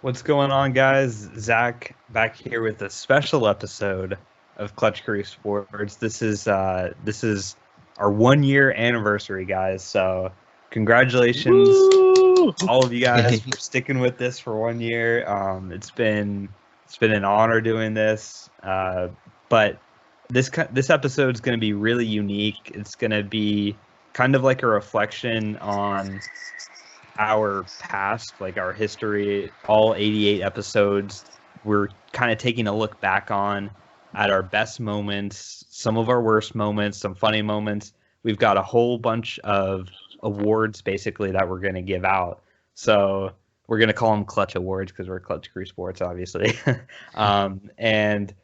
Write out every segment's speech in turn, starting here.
What's going on, guys? Zach back here with a special episode of Clutch Crew Sports. This is our 1 year anniversary, guys. So congratulations, Woo! all of you guys, for sticking with this for 1 year. It's been an honor doing this. But this episode is going to be really unique. It's going to be kind of like a reflection on our past, like our history, all 88 episodes. We're kind of taking a look back on at our best moments, some of our worst moments, some funny moments. We've got a whole bunch of awards basically that we're going to give out. So we're going to call them Clutch Awards because we're Clutch Crew Sports, obviously. And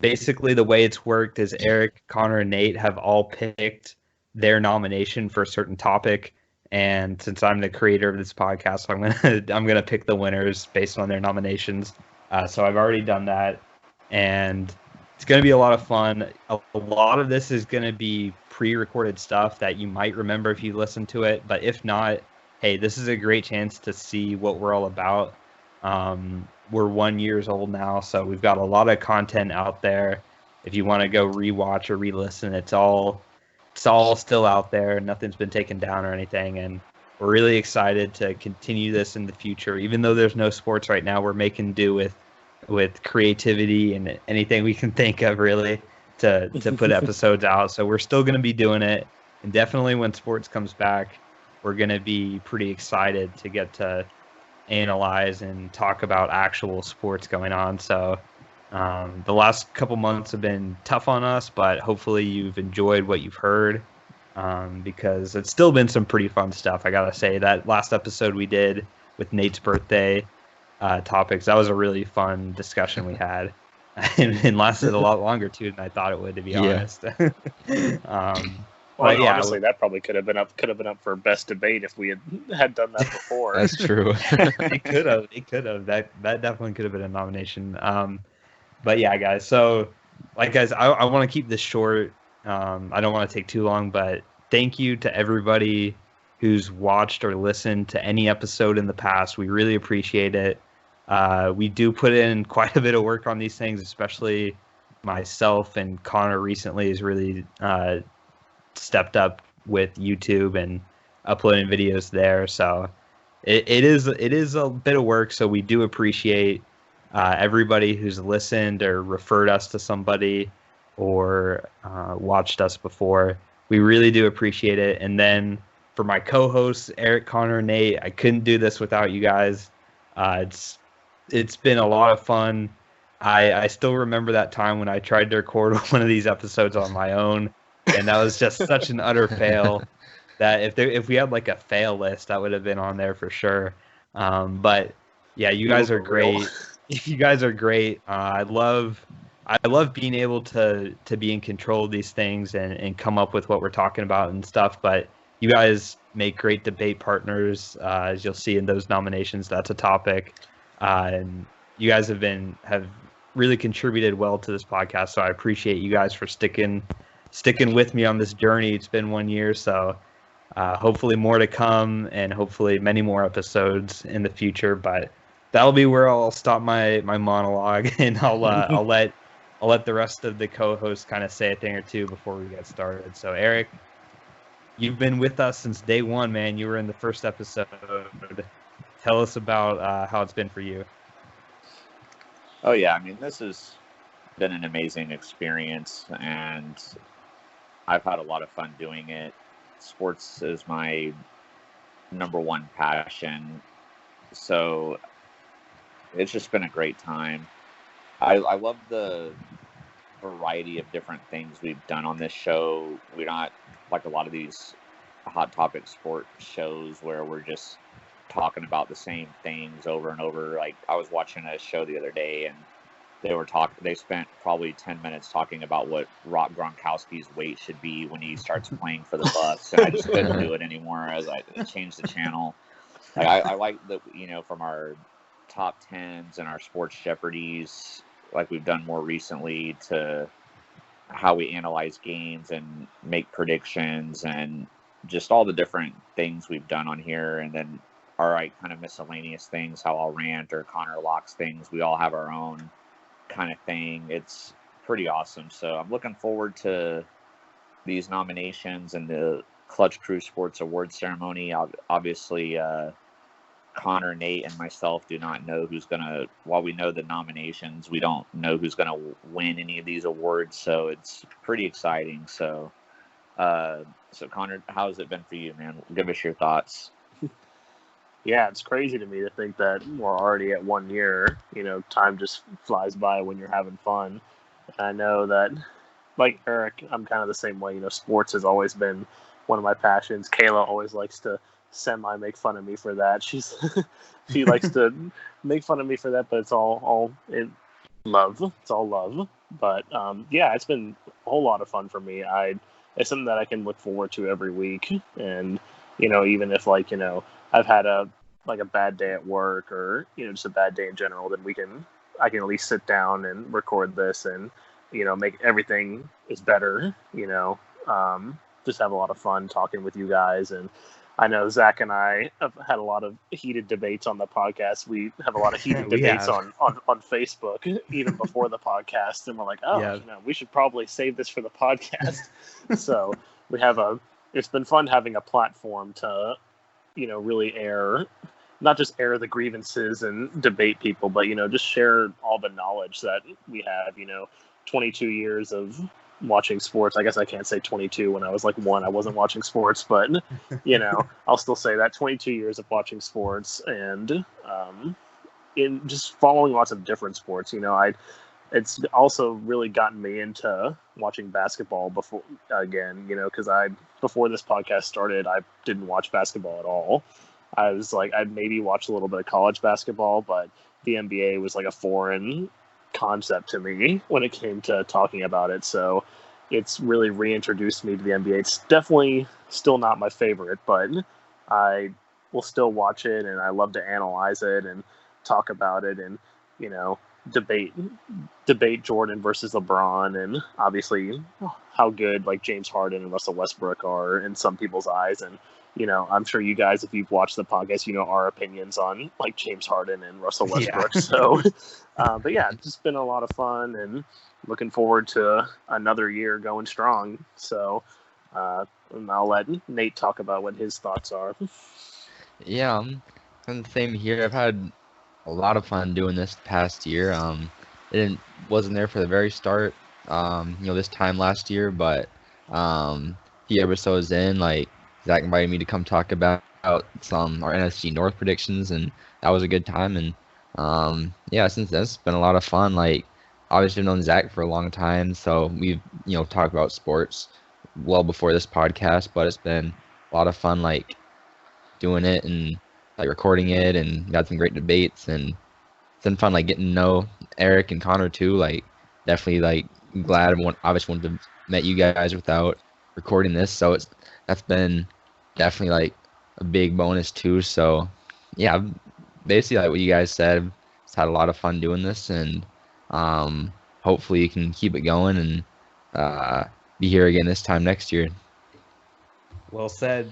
basically, the way it's worked is Eric, Connor, and Nate have all picked their nomination for a certain topic. And since I'm the creator of this podcast, I'm gonna pick the winners based on their nominations. So I've already done that, and it's gonna be a lot of fun. A lot of this is gonna be pre-recorded stuff that you might remember if you listen to it, but if not, hey, this is a great chance to see what we're all about. We're 1 year old now, so we've got a lot of content out there. If you want to go rewatch or re-listen, it's all still out there. Nothing's been taken down or anything, and we're really excited to continue this in the future. Even though there's no sports right now, we're making do with creativity and anything we can think of, really, to put episodes out. So we're still going to be doing it, and definitely when sports comes back, we're going to be pretty excited to get to analyze and talk about actual sports going on. So the last couple months have been tough on us, but hopefully you've enjoyed what you've heard, because it's still been some pretty fun stuff. I gotta say, that last episode we did with Nate's birthday topics, that was a really fun discussion we had, and lasted a lot longer too than I thought it would, to be honest. Well, But yeah, honestly, that probably could have been up for best debate if we had done that before. That's true. it could have. It could have. That definitely could have been a nomination. But yeah, guys. So, like, guys, I want to keep this short. I don't want to take too long, but thank you to everybody who's watched or listened to any episode in the past. We really appreciate it. We do put in quite a bit of work on these things, especially myself, and Connor recently has really stepped up with YouTube and uploading videos there. So it is a bit of work. So we do appreciate everybody who's listened or referred us to somebody or watched us before. We really do appreciate it. And then for my co-hosts, Eric, Connor, and Nate, I couldn't do this without you guys. It's been a lot of fun. I still remember that time when I tried to record one of these episodes on my own, and that was just such an utter fail that if we had like a fail list, that would have been on there for sure. But yeah, you guys are great. You guys are great. I love being able to be in control of these things and come up with what we're talking about and stuff. But you guys make great debate partners, as you'll see in those nominations. That's a topic, and you guys have really contributed well to this podcast. So I appreciate you guys for sticking with me on this journey. It's been 1 year, so hopefully more to come, and hopefully many more episodes in the future. But that'll be where I'll stop my monologue, and I'll let the rest of the co-hosts kind of say a thing or two before we get started. So Eric, you've been with us since day one, man. You were in the first episode. Tell us about how it's been for you. Oh yeah, I mean, this has been an amazing experience, and I've had a lot of fun doing it. Sports is my number one passion, so it's just been a great time. I love the variety of different things we've done on this show. We're not like a lot of these hot topic sport shows where we're just talking about the same things over and over. Like, I was watching a show the other day, and they spent probably 10 minutes talking about what Rob Gronkowski's weight should be when he starts playing for the Bucks, and I just couldn't do it anymore as I changed the channel. Like, I like that, from our top tens and our sports Jeopardies, like we've done more recently, to how we analyze games and make predictions, and just all the different things we've done on here. And then are like kind of miscellaneous things, how I'll rant or Connor locks things. We all have our own kind of thing. It's pretty awesome. So I'm looking forward to these nominations and the Clutch Crew Sports Awards ceremony. Obviously, Connor, Nate, and myself do not know who's going to, while we know the nominations, we don't know who's going to win any of these awards. So it's pretty exciting. So Connor, how has it been for you, man? Give us your thoughts. Yeah, it's crazy to me to think that we're already at 1 year. Time just flies by when you're having fun. And I know that, like Eric, I'm kind of the same way. Sports has always been one of my passions. Kayla always likes to make fun of me for that. She likes to make fun of me for that, but it's all in love. It's all love. But yeah, it's been a whole lot of fun for me. It's something that I can look forward to every week. And even if I've had a bad day at work or just a bad day in general, then I can at least sit down and record this and make everything is better. Just have a lot of fun talking with you guys. And I know Zach and I have had a lot of heated debates on the podcast. We have a lot of heated debates on Facebook even before the podcast, and we're like, we should probably save this for the podcast. So it's been fun having a platform to really not just air the grievances and debate people, but just share all the knowledge that we have. 22 years of watching sports. I guess I can't say 22. When I was 1, I wasn't watching sports, but I'll still say that 22 years of watching sports and in just following lots of different sports. It's also really gotten me into watching basketball before again, because before this podcast started, I didn't watch basketball at all. I was I'd maybe watch a little bit of college basketball, but the NBA was a foreign concept to me when it came to talking about it. So it's really reintroduced me to the NBA. It's definitely still not my favorite, but I will still watch it, and I love to analyze it and talk about it and, debate Jordan versus LeBron, and obviously how good James Harden and Russell Westbrook are in some people's eyes. And I'm sure you guys, if you've watched the podcast, our opinions on James Harden and Russell Westbrook. Yeah. So, but yeah, it's just been a lot of fun and looking forward to another year going strong. So, and I'll let Nate talk about what his thoughts are. Yeah, and the same here. I've had a lot of fun doing this past year. Wasn't there for the very start, this time last year, but a few episodes in, Zach invited me to come talk about some our NFC North predictions, and that was a good time. And yeah, since then it's been a lot of fun. Obviously I've known Zach for a long time, so we've talked about sports well before this podcast, but it's been a lot of fun doing it and recording it, and got some great debates, and it's been fun getting to know Eric and Connor too. Definitely glad obviously wouldn't have met you guys without recording this, so that's been definitely a big bonus too. So yeah, basically what you guys said, just had a lot of fun doing this, and hopefully you can keep it going and be here again this time next year. Well said,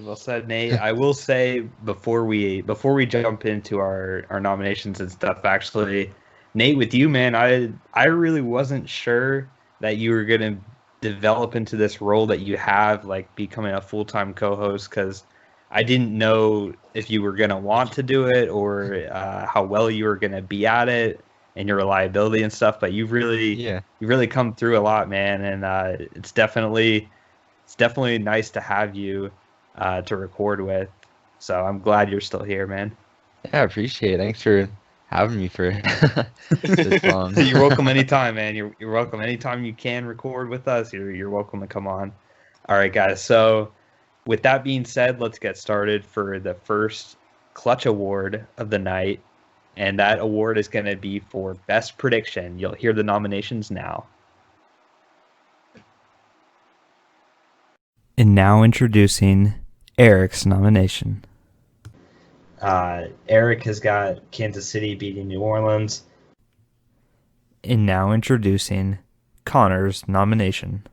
Nate. I will say before we jump into our nominations and stuff, actually, Nate, with you, man, I really wasn't sure that you were gonna develop into this role that you have, becoming a full-time co-host, because I didn't know if you were gonna want to do it or how well you were gonna be at it and your reliability and stuff. But you've really come through a lot, man, and it's definitely nice to have you to record with. So I'm glad you're still here, man. Yeah, I appreciate it. Thanks for having me for this long. You're welcome anytime, man. You're welcome anytime you can record with us. You're welcome to come on. All right, guys. So with that being said, let's get started for the first Clutch Award of the night. And that award is going to be for Best Prediction. You'll hear the nominations now. And now introducing Eric's nomination. Eric has got Kansas City beating New Orleans. And now introducing Connor's nomination.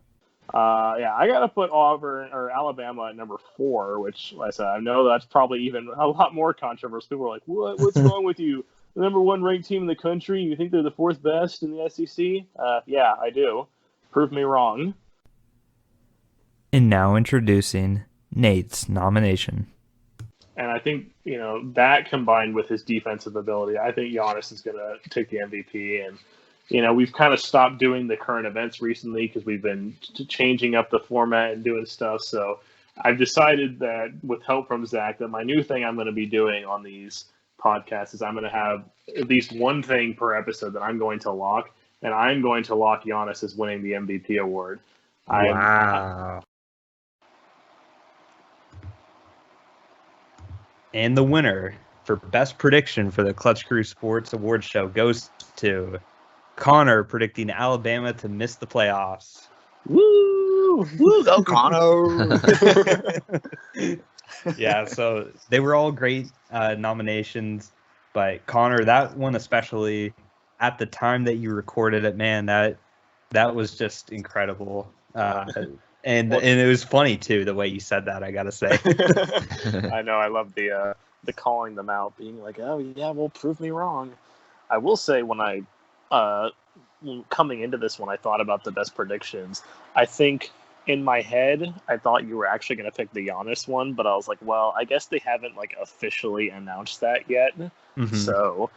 Yeah, I gotta put Auburn or Alabama at number 4, which, like I said, I know that's probably even a lot more controversial. People are like, "What? What's wrong with you? The number 1 ranked team in the country? You think they're the 4th best in the SEC?" Yeah, I do. Prove me wrong. And now introducing Nate's nomination. And I think, that combined with his defensive ability, I think Giannis is going to take the MVP. And, we've kind of stopped doing the current events recently because we've been changing up the format and doing stuff. So I've decided that with help from Zach, that my new thing I'm going to be doing on these podcasts is I'm going to have at least one thing per episode that I'm going to lock. And I'm going to lock Giannis as winning the MVP award. Wow. And the winner for best prediction for the Clutch Crew Sports Awards show goes to Connor, predicting Alabama to miss the playoffs. Woo! Woo! Go Connor! Yeah, so they were all great nominations, but Connor, that one especially, at the time that you recorded it, man, that was just incredible. And it was funny too, the way you said that, I gotta say. I know, I love the calling them out, being like, "Oh yeah, well, prove me wrong." I will say, when I coming into this one, I thought about the best predictions. I think in my head, I thought you were actually going to pick the Giannis one, but I was like, well, I guess they haven't officially announced that yet, so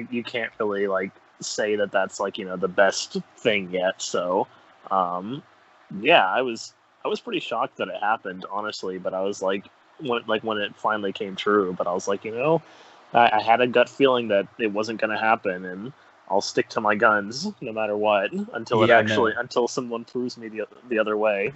you can't really say that that's the best thing yet. So, yeah, I was pretty shocked that it happened, honestly. But I was when it finally came true. But I was like, I had a gut feeling that it wasn't going to happen, and I'll stick to my guns no matter what until someone proves me the other way.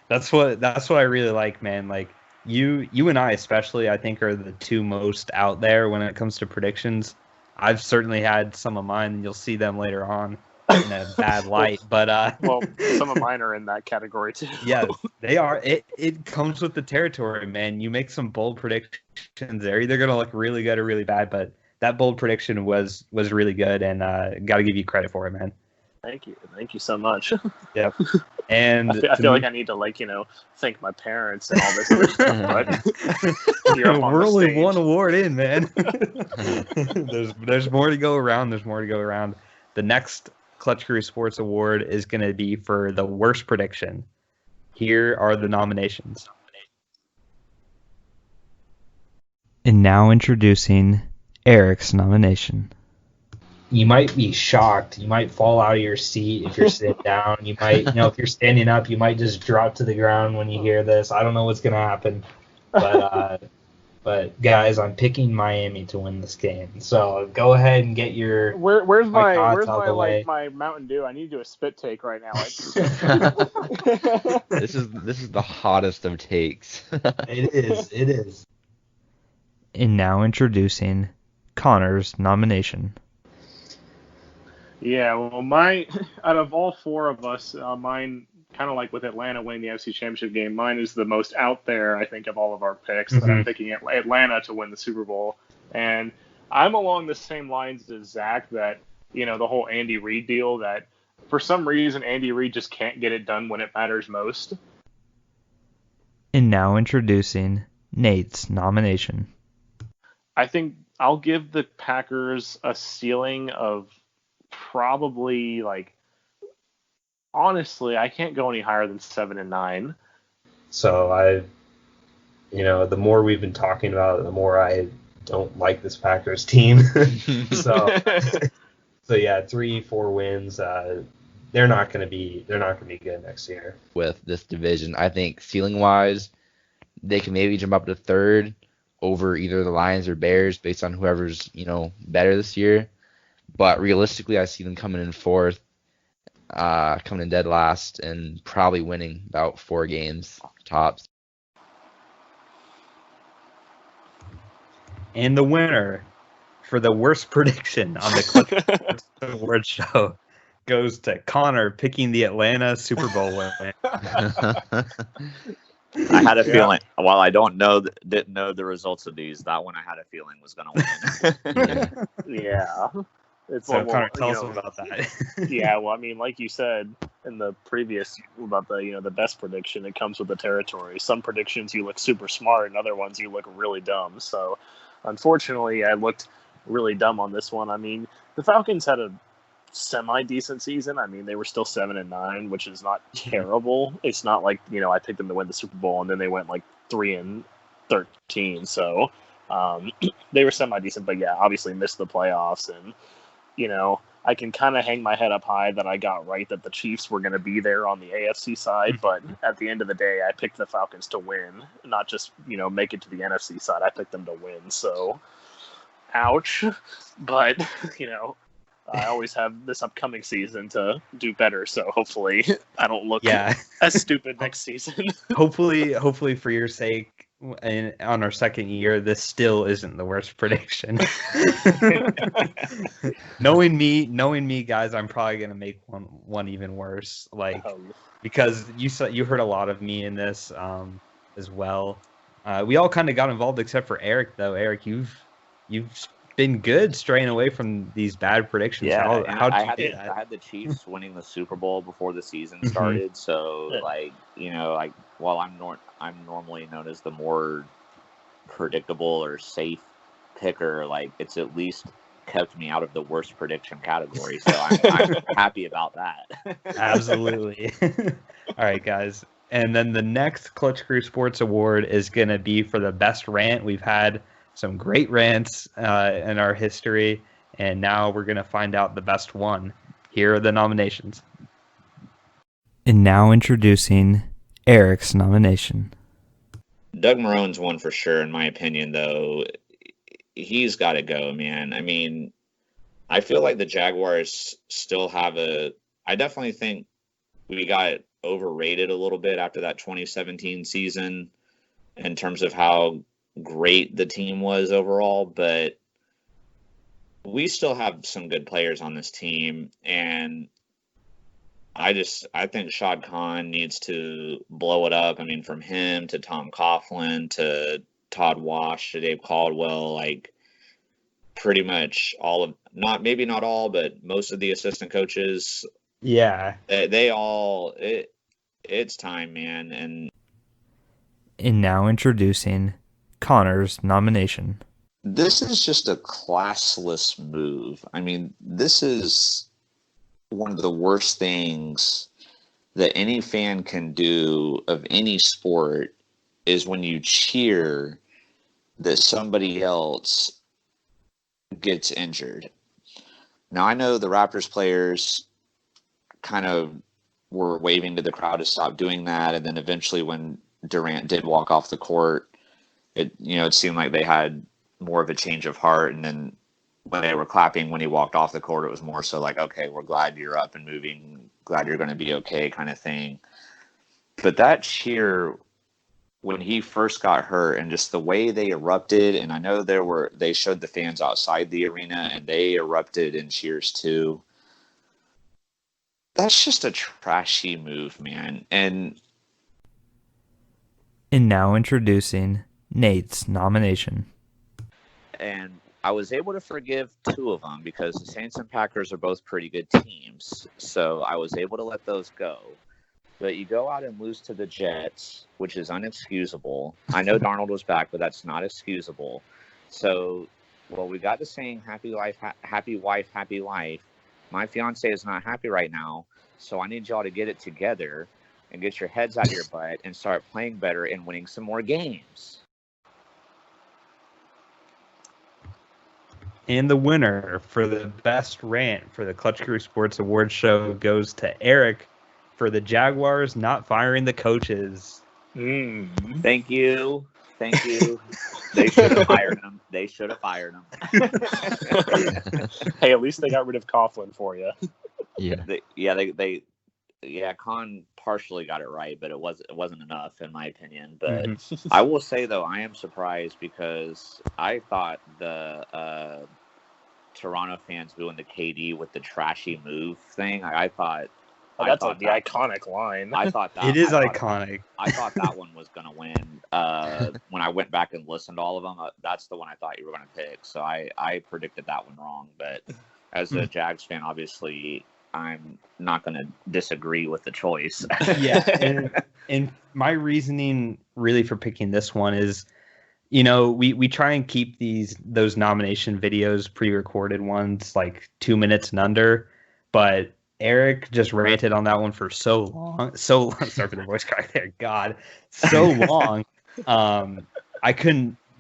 That's what I really like, man. You and I especially, I think, are the two most out there when it comes to predictions. I've certainly had some of mine, and you'll see them later on in a bad light. But well, some of mine are in that category too. Yeah, they are. It comes with the territory, man. You make some bold predictions, they're either gonna look really good or really bad, but that bold prediction was really good, and got to give you credit for it, man. Thank you so much. Yep. And I feel like I need to thank my parents and all this other stuff. But we're only one award in, man. There's more to go around. The next Clutch Crew Sports Award is going to be for the worst prediction. Here are the nominations. And now introducing Eric's nomination. You might be shocked. You might fall out of your seat if you're sitting down. You might, if you're standing up, you might just drop to the ground when you hear this. I don't know what's going to happen. But guys, I'm picking Miami to win this game. So go ahead and get your where's my way. my Mountain Dew? I need to do a spit take right now. This is the hottest of takes. It is. And now introducing Connor's nomination. Yeah, well, out of all four of us, mine, kind of like with Atlanta winning the NFC Championship game, mine is the most out there, I think, of all of our picks. That I'm picking Atlanta to win the Super Bowl. And I'm along the same lines as Zach, that, the whole Andy Reid deal, that for some reason Andy Reid just can't get it done when it matters most. And now introducing Nate's nomination. I think I'll give the Packers a ceiling of probably honestly, I can't go any higher than 7-9. So the more we've been talking about it, the more I don't like this Packers team. so yeah, 3-4 wins. They're not going to be good next year. With this division, I think ceiling wise, they can maybe jump up to third over either the Lions or Bears based on whoever's better this year. But realistically, I see them coming in fourth, coming in dead last, and probably winning about 4 games tops. And the winner for the worst prediction on the Clutch Award show goes to Connor, picking the Atlanta Super Bowl win. I had a feeling, while I didn't know the results of these, that one I had a feeling was going to win. Yeah. It's So, like, well, Connor, tell us about that. yeah, well, I mean, like you said in the previous about the the best prediction, it comes with the territory. Some predictions you look super smart, and other ones you look really dumb. So, unfortunately, I looked really dumb on this one. I mean, the Falcons had a semi-decent season. I mean, they were still 7-9, which is not terrible. It's not like I picked them to win the Super Bowl, and then they went like 3-13. So, they were semi-decent, but yeah, obviously missed the playoffs and. I can kind of hang my head up high that I got right that the Chiefs were going to be there on the AFC side, but at the end of the day, I picked the Falcons to win, not just, make it to the NFC side. I picked them to win, so ouch. But, I always have this upcoming season to do better, so hopefully I don't look as stupid next season. hopefully for your sake, and on our second year, this still isn't the worst prediction. knowing me, guys, I'm probably gonna make one even worse. Because you heard a lot of me in this as well. We all kind of got involved except for Eric, though. Eric, you've been good straying away from these bad predictions. Yeah, I had the Chiefs winning the Super Bowl before the season started. So while I'm normally known as the more predictable or safe picker, it's at least kept me out of the worst prediction category. So I'm happy about that. Absolutely. All right, guys. And then the next Clutch Crew Sports Award is going to be for the best rant. We've had some great rants in our history, and now we're going to find out the best one. Here are the nominations. And now introducing Eric's nomination. Doug Marone's one for sure, in my opinion, though. He's got to go, man. I mean, I feel like the Jaguars still have I definitely think we got overrated a little bit after that 2017 season in terms of how great the team was overall, but we still have some good players on this team, and I think Shad Khan needs to blow it up. I mean, from him to Tom Coughlin to Todd Wash to Dave Caldwell, pretty much maybe not all, but most of the assistant coaches. Yeah. It's time, man. And now introducing Connor's nomination. This is just a classless move. I mean, this is one of the worst things that any fan can do of any sport is when you cheer that somebody else gets injured. Now, I know the Raptors players kind of were waving to the crowd to stop doing that, and then eventually when Durant did walk off the court, it seemed like they had more of a change of heart, and then when they were clapping when he walked off the court, it was more so okay, we're glad you're up and moving, glad you're going to be okay kind of thing. But that cheer when he first got hurt and just the way they erupted, and I know they showed the fans outside the arena and they erupted in cheers too. That's just a trashy move, man. And now introducing Nate's nomination. And I was able to forgive two of them because the Saints and Packers are both pretty good teams. So I was able to let those go. But you go out and lose to the Jets, which is unexcusable. I know Darnold was back, but that's not excusable. So, we got the saying, happy wife, happy life. My fiance is not happy right now, so I need y'all to get it together and get your heads out of your butt and start playing better and winning some more games. And the winner for the best rant for the Clutch Crew Sports Award show goes to Eric for the Jaguars not firing the coaches. Thank you. They should have fired him. Hey, at least they got rid of Coughlin for you. Yeah. Khan partially got it right, but it wasn't enough in my opinion. But I will say though, I am surprised because I thought the Toronto fans doing the KD with the trashy move thing. I thought that's the iconic line. I thought that it is iconic. I thought that one was going to win. When I went back and listened to all of them, that's the one I thought you were going to pick. So I predicted that one wrong, but as a Jags fan, obviously, I'm not going to disagree with the choice. Yeah, and my reasoning really for picking this one is, you know, we try and keep those nomination videos, pre-recorded ones, like 2 minutes and under, but Eric just ranted on that one for so long. Sorry for the voice crack there. God, so long.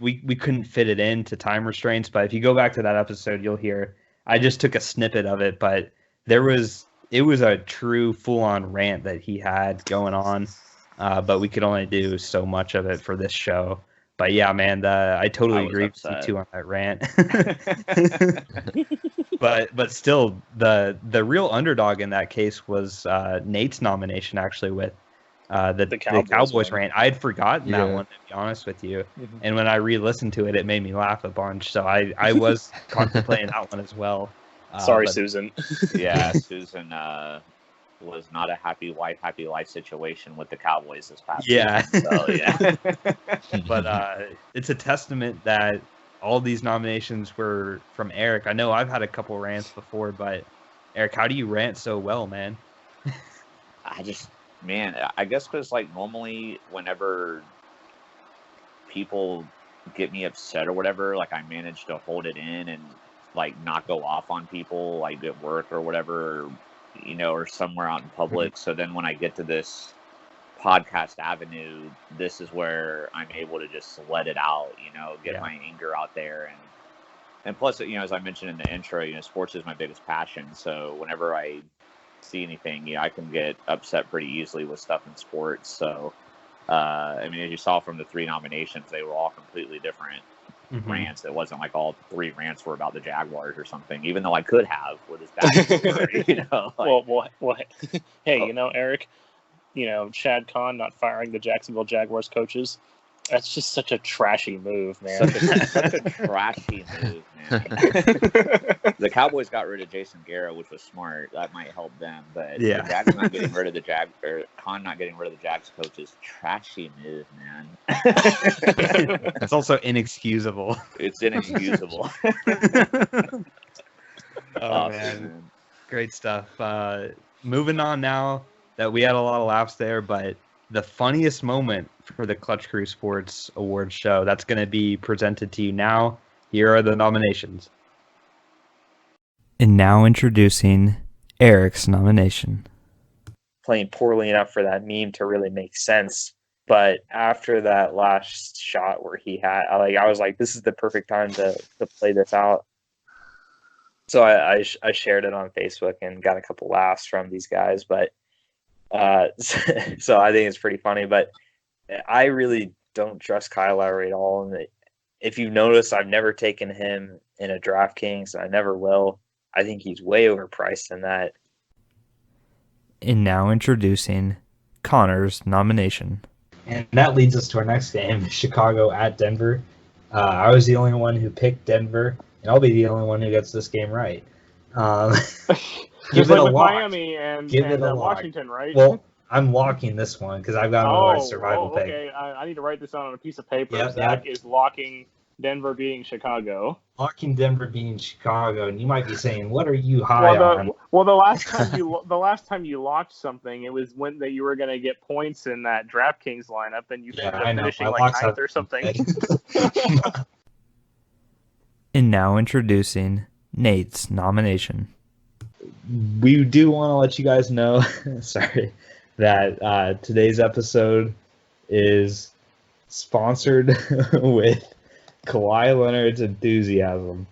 We couldn't fit it into time restraints. But if you go back to that episode, you'll hear I just took a snippet of it, but it was a true full-on rant that he had going on. But we could only do so much of it for this show. But yeah, man, I totally agree with you too on that rant. but still, the real underdog in that case was Nate's nomination, actually, with the Cowboys rant. I had forgotten that one, to be honest with you. Mm-hmm. And when I re-listened to it, it made me laugh a bunch. So I was contemplating that one as well. Sorry, Susan. Yeah, Susan was not a happy wife, happy life situation with the Cowboys this past season. So, yeah. But it's a testament that all these nominations were from Eric. I know I've had a couple rants before, but Eric, how do you rant so well, man? I guess because, like, normally whenever people get me upset or whatever, like, I manage to hold it in and, like, not go off on people, like, at work or whatever, you know, or somewhere out in public. So then when I get to this podcast avenue, this is where I'm able to just let it out, you know, get my anger out there. And plus, you know, as I mentioned in the intro, you know, sports is my biggest passion. So whenever I see anything, you know, I can get upset pretty easily with stuff in sports. So, I mean, as you saw from the 3 nominations, they were all completely different rants. It wasn't like all 3 rants were about the Jaguars or something, even though I could have with his back. You know, like, well, hey, you know, Eric, you know, Shad Khan not firing the Jacksonville Jaguars coaches. That's just such a trashy move, man. Such a trashy move, man. The Cowboys got rid of Jason Garrett, which was smart. That might help them. But the Jags not getting rid of Khan not getting rid of the Jags coaches, trashy move, man. It's also inexcusable. It's inexcusable. Oh, man. Great stuff. Moving on now that we had a lot of laughs there, but the funniest moment for the Clutch Crew Sports Awards show, that's going to be presented to you now. Here are the nominations. And now introducing Eric's nomination. Playing poorly enough for that meme to really make sense. But after that last shot where he had, I was like, this is the perfect time to play this out. So I shared it on Facebook and got a couple laughs from these guys. But so I think it's pretty funny. But I really don't trust Kyle Lowry at all. And if you notice, I've never taken him in a DraftKings, and I never will. I think he's way overpriced in that. And now introducing Connor's nomination. And that leads us to our next game, Chicago at Denver. I was the only one who picked Denver, and I'll be the only one who gets this game right. Give it a lock. Miami and Washington, right? Well, I'm locking this one because I've got a survival pick. Okay, I need to write this down on a piece of paper. Yep, Zach is locking Denver beating Chicago. Locking Denver beating Chicago, and you might be saying, "What are you high on?" Well, the last time you locked something, it was when that you were going to get points in that DraftKings lineup, and you ended up finishing like 9th or something. And now introducing Nate's nomination. We do want to let you guys know, sorry, that today's episode is sponsored with Kawhi Leonard's enthusiasm.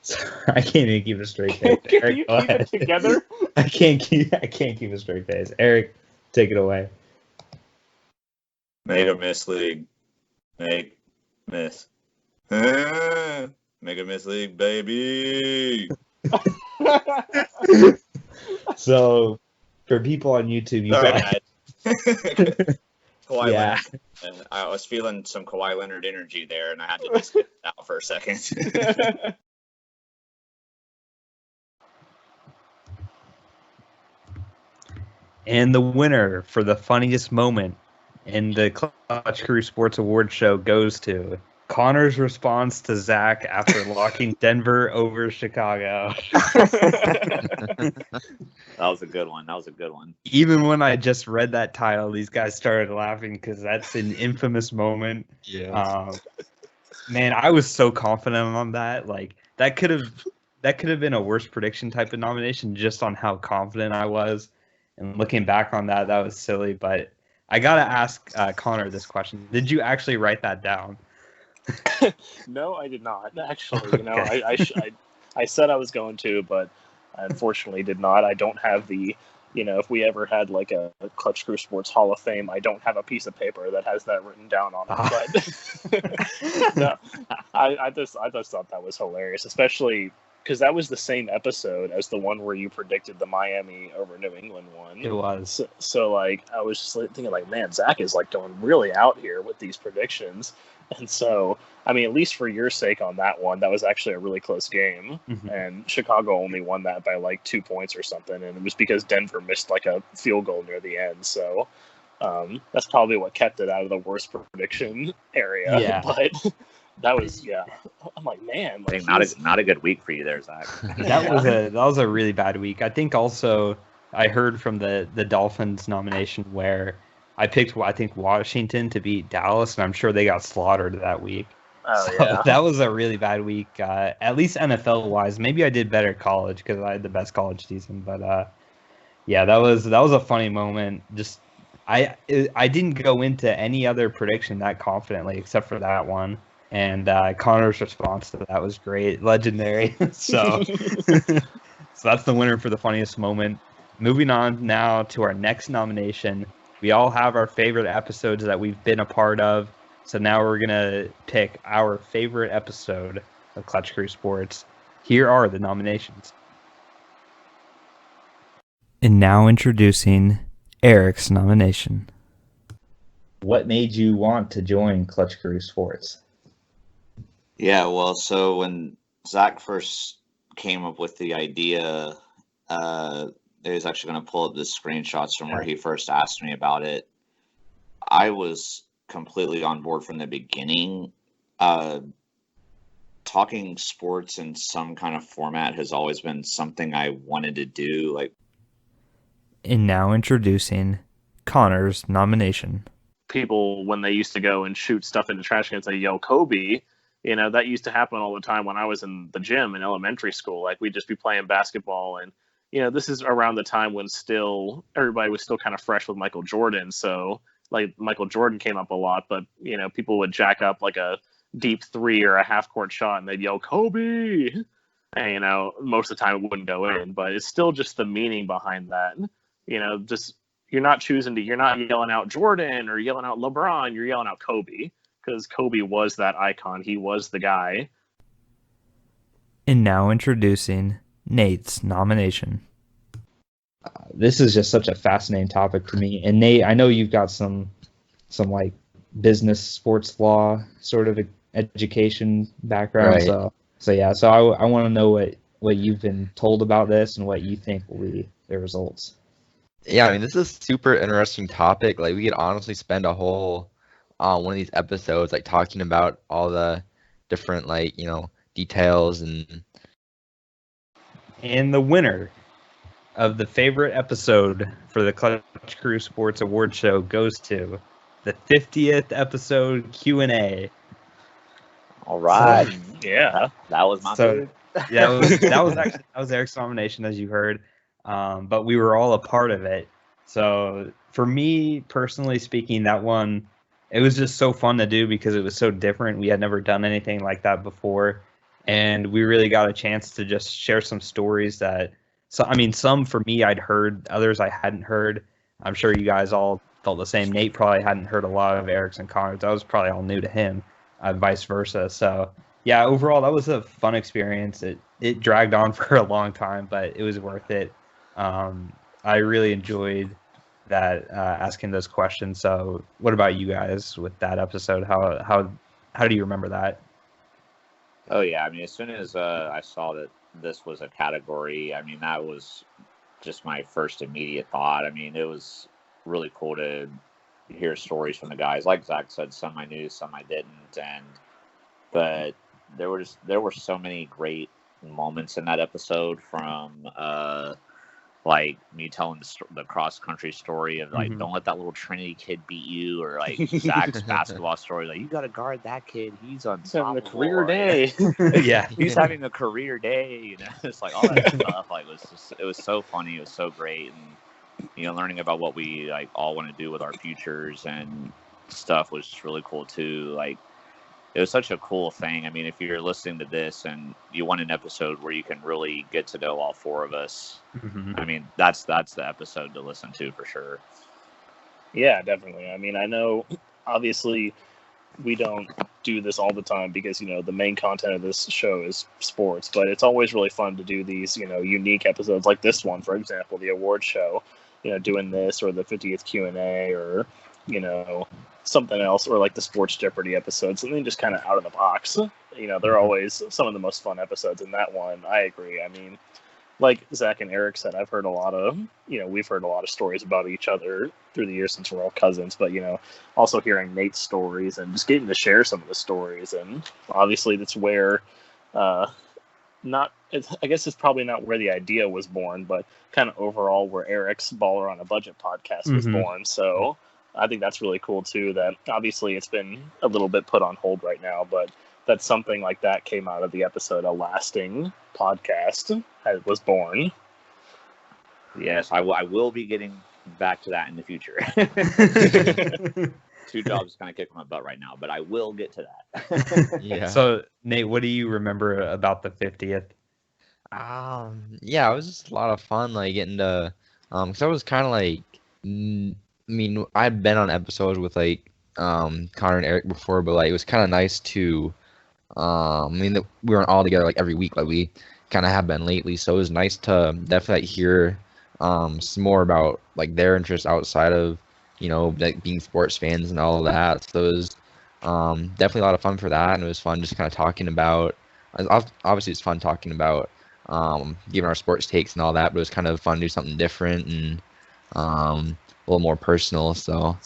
So I can't even keep a straight face. Can Eric, you keep it together? I can't keep a straight face. Eric, take it away. Make a miss league. Make miss. Make a miss league, baby. So, for people on YouTube, you got Kawhi Leonard. And I was feeling some Kawhi Leonard energy there, and I had to just get it out for a second. And the winner for the funniest moment in the Clutch Crew Sports Award show goes to Connor's response to Zach after locking Denver over Chicago. That was a good one. That was a good one. Even when I just read that title, these guys started laughing because that's an infamous moment. Yeah. Man, I was so confident on that. Like that could have been a worse prediction type of nomination just on how confident I was. And looking back on that, that was silly. But I gotta ask Connor this question: did you actually write that down? No, I did not. Actually, Okay. I said I was going to, but I unfortunately did not. I don't have the, if we ever had like a Clutch Crew Sports Hall of Fame, I don't have a piece of paper that has that written down on it. But no, I just thought that was hilarious, especially because that was the same episode as the one where you predicted the Miami over New England one. It was. So like I was just thinking like, man, Zach is like going really out here with these predictions. And so, I mean, at least for your sake on that one, that was actually a really close game. Mhm. And Chicago only won that by like 2 points or something. And it was because Denver missed like a field goal near the end. So that's probably what kept it out of the worst prediction area. Yeah. But that was, yeah. I'm like, man. I Like, think not a good week for you there, Zach. That was a really bad week. I think also I heard from the Dolphins nomination where I picked Washington to beat Dallas, and I'm sure they got slaughtered that week. Oh, So yeah. that was a really bad week, at least NFL wise. Maybe I did better college because I had the best college season, but yeah, that was a funny moment. Just I didn't go into any other prediction that confidently except for that one. And Connor's response to that was great, legendary. So that's the winner for the funniest moment. Moving on now to our next nomination. We all have our favorite episodes that we've been a part of. So now we're going to pick our favorite episode of Clutch Crew Sports. Here are the nominations. And now introducing Eric's nomination. What made you want to join Clutch Crew Sports? Yeah, well, so when Zach first came up with the idea, I was actually going to pull up the screenshots from where he first asked me about it. I was completely on board from the beginning. Talking sports in some kind of format has always been something I wanted to do. Like, And now introducing Connor's nomination. People, when they used to go and shoot stuff in the trash cans, say, yo, Kobe. That used to happen all the time when I was in the gym in elementary school. Like, we'd just be playing basketball. And, this is around the time when still everybody was still kind of fresh with Michael Jordan. So, like, Michael Jordan came up a lot. But, people would jack up, like, a deep three or a half-court shot, and they'd yell, Kobe! And, most of the time it wouldn't go in. But it's still just the meaning behind that. Just you're not yelling out Jordan or yelling out LeBron. You're yelling out Kobe. Because Kobe was that icon. He was the guy. And now introducing Nate's nomination. This is just such a fascinating topic to me. And Nate, I know you've got some like business, sports law sort of education background. Right. So I want to know what you've been told about this and what you think will be the results. Yeah, I mean, this is a super interesting topic. Like, we could honestly spend a whole one of these episodes like talking about all the different details and the winner of the favorite episode for the Clutch Crew Sports Award Show goes to the 50th episode Q&A. All right. Yeah. That was my dude. Yeah, that was Eric's nomination, as you heard. But we were all a part of it. So for me, personally speaking, that one, it was just so fun to do because it was so different. We had never done anything like that before. And we really got a chance to just share some stories that, some for me I'd heard, others I hadn't heard. I'm sure you guys all felt the same. Nate probably hadn't heard a lot of Eric's and Connor's. That was probably all new to him, vice versa. So yeah, overall, that was a fun experience. It dragged on for a long time, but it was worth it. I really enjoyed that, asking those questions. So what about you guys with that episode? How do you remember that? Oh, yeah. I mean, as soon as I saw that this was a category, I mean, that was just my first immediate thought. I mean, it was really cool to hear stories from the guys. Like Zach said, some I knew, some I didn't. And but there were so many great moments in that episode, from like me telling the cross country story of like, don't let that little Trinity kid beat you, or like Zach's basketball story, like, you got to guard that kid, he's unstoppable. Having a career day. Yeah. He's having a career day, you know. It's like all that stuff. Like, it was so funny. It was so great, and learning about what we like all want to do with our futures and stuff was just really cool too. Like, it was such a cool thing. I mean, if you're listening to this and you want an episode where you can really get to know all four of us, I mean, that's the episode to listen to for sure. Yeah, definitely. I mean, I know, obviously, we don't do this all the time because, the main content of this show is sports, but it's always really fun to do these, unique episodes like this one, for example, the award show, doing this, or the 50th Q&A, or, something else, or like the Sports Jeopardy episode, something just kind of out of the box. They're always some of the most fun episodes in that one. I agree. I mean, like Zach and Eric said, I've heard a lot of, we've heard a lot of stories about each other through the years since we're all cousins, but, also hearing Nate's stories and just getting to share some of the stories. And obviously that's where, I guess it's probably not where the idea was born, but kind of overall where Eric's Baller on a Budget podcast was born. So I think that's really cool too, that obviously it's been a little bit put on hold right now, but that something like that came out of the episode, a lasting podcast was born. Yes, I will be getting back to that in the future. 2 jobs kind of kicking my butt right now, but I will get to that. Yeah. So, Nate, what do you remember about the 50th? Yeah, it was just a lot of fun, like getting to, because I was kind of like, I mean, I'd been on episodes with like Connor and Eric before, but like it was kind of nice to, I mean, we weren't all together like every week like we kind of have been lately, so it was nice to definitely hear some more about like their interests outside of, like being sports fans and all of that. So it was definitely a lot of fun for that, and it was fun just kind of talking about. Obviously, it's fun talking about giving our sports takes and all that, but it was kind of fun to do something different and a little more personal. So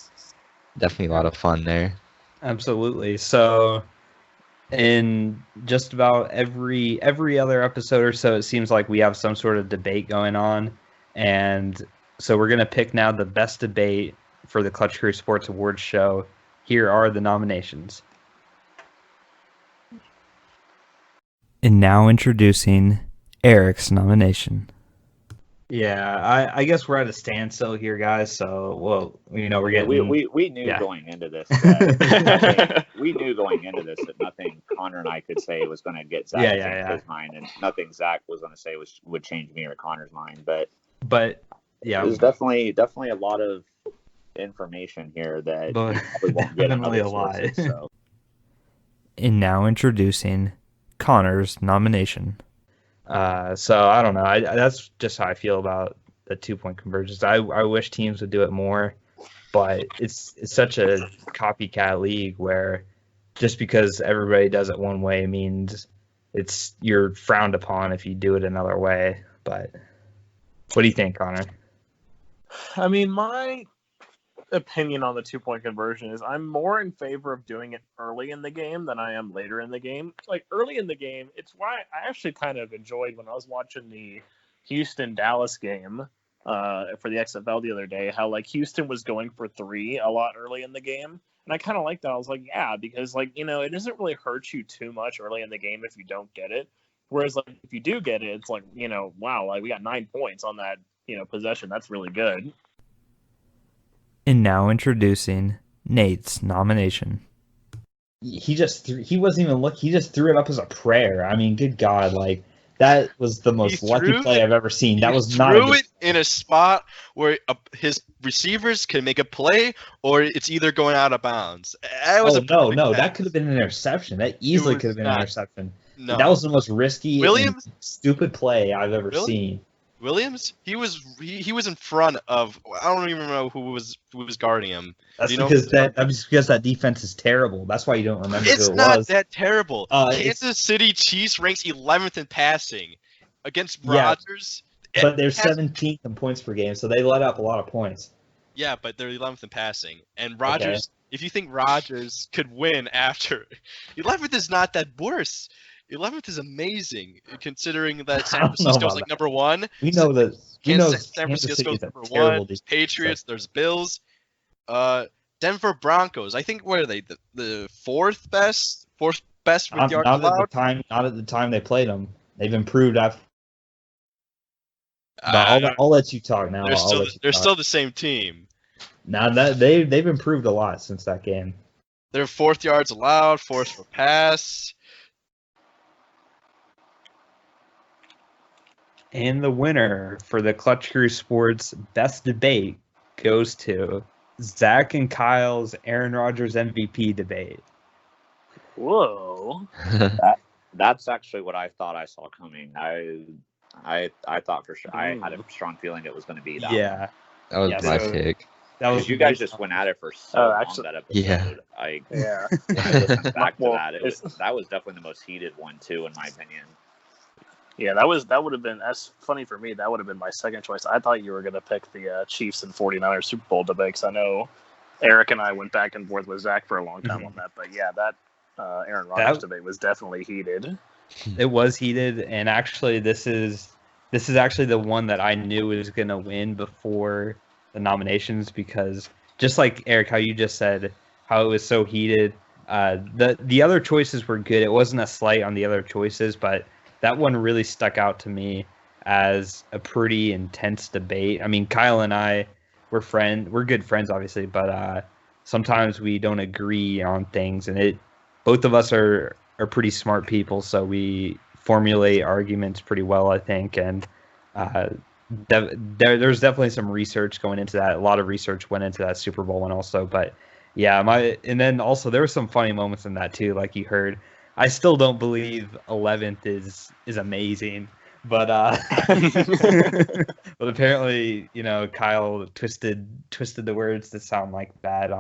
definitely a lot of fun there. Absolutely. So in just about every other episode or so, it seems like we have some sort of debate going on, and so we're going to pick now the best debate for the Clutch Crew Sports Awards show. Here are the nominations. And now introducing Eric's nomination. Yeah, I guess we're at a standstill here, guys. So, well, we're getting. We knew going into this. That we knew going into this that nothing Connor and I could say was going to get Zach to change his mind, and nothing Zach was going to say would change me or Connor's mind. But yeah, there's definitely a lot of information here that probably won't get definitely a lot. Sources, so. And now introducing Connor's nomination. So I don't know. That's just how I feel about the 2-point conversions. I wish teams would do it more, but it's such a copycat league where just because everybody does it one way means you're frowned upon if you do it another way. But what do you think, Connor? I mean, my opinion on the 2-point conversion is I'm more in favor of doing it early in the game than I am later in the game. Like early in the game, it's why I actually kind of enjoyed when I was watching the Houston-Dallas game for the XFL the other day, how like Houston was going for 3 a lot early in the game. And I kind of liked that. I was like, yeah, because like, it doesn't really hurt you too much early in the game if you don't get it. Whereas like if you do get it, it's like, wow, like we got 9 points on that, possession. That's really good. And now introducing Nate's nomination. He wasn't even looking. He just threw it up as a prayer. I mean, good God, like that was the most lucky play I've ever seen. That was not. Threw it in a spot where his receivers can make a play, or it's either going out of bounds. No, that could have been an interception. That easily could have been an interception. No. That was the most risky and stupid play I've ever seen. Williams, he was in front of. I don't even know who was guarding him. That's because that defense is terrible. That's why you don't remember who it was. It's not that terrible. Kansas City Chiefs ranks 11th in passing against Rodgers. But they're 17th in points per game, so they let up a lot of points. Yeah, but they're 11th in passing, and Rodgers if you think Rodgers could win after, 11th is not that worse. 11th is amazing considering that San I don't know Francisco's about like that. number one. We know that. We know San Kansas City Francisco's is a number terrible one. defense. Patriots. There's Bills. Denver Broncos. I think what are they? The fourth best with yards Not allowed. Not at the time they played them. They've improved after. Uh, I'll let you talk now. They're still the same team. Now that they've improved a lot since that game. They're fourth yards allowed, fourth for pass. And the winner for the Clutch Crew Sports Best Debate goes to Zach and Kyle's Aaron Rodgers MVP debate. Whoa. That's actually what I thought I saw coming. I thought for sure. I had a strong feeling it was going to be that. Yeah, That was Yeah, my so- pick. that was Because you guys just went at it for so long actually- that episode. Yeah. Yeah. When I listened back to Well, that, that was definitely the most heated one too, in my opinion. Yeah, that would have been, that's funny for me, that would have been my second choice. I thought you were going to pick the Chiefs and 49ers Super Bowl debate, because I know Eric and I went back and forth with Zach for a long time on that. But yeah, that Aaron Rodgers debate was definitely heated. It was heated, and actually, this is actually the one that I knew was gonna win before the nominations, because just like Eric, how you just said, how it was so heated. The other choices were good. It wasn't a slight on the other choices, but that one really stuck out to me as a pretty intense debate. I mean, Kyle and I, we're good friends, obviously, but sometimes we don't agree on things, and both of us are pretty smart people, so we formulate arguments pretty well, I think, and there's definitely some research going into that. A lot of research went into that Super Bowl one also, but yeah, and then also there were some funny moments in that too, like you heard. I still don't believe 11th is amazing, but but apparently, Kyle twisted the words to sound like bad.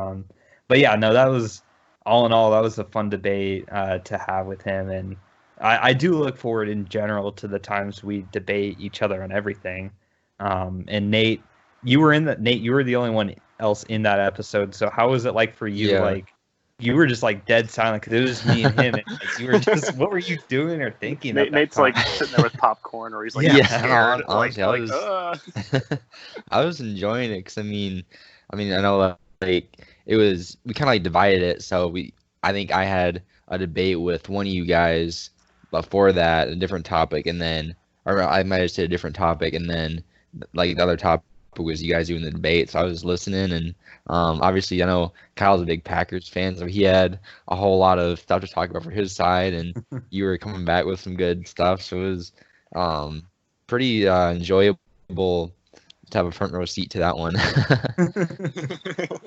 But yeah, no, that was all in all, that was a fun debate to have with him, and I do look forward in general to the times we debate each other on everything. And Nate, you were the only one else in that episode. So how was it like for you? Yeah. Like, you were just like dead silent because it was just me and him. And, like, you were just, what were you doing or thinking? at that Nate's time? like sitting there with popcorn, or he's like, Yeah. scared. Honestly, I was enjoying it because I mean, I know like we kind of like divided it. So I think I had a debate with one of you guys before that, a different topic, and then, or I might have said a different topic, and then like the other topic was you guys doing the debate. So I was listening, and obviously I know Kyle's a big Packers fan, so he had a whole lot of stuff to talk about for his side, and you were coming back with some good stuff. So it was pretty enjoyable to have a front row seat to that one.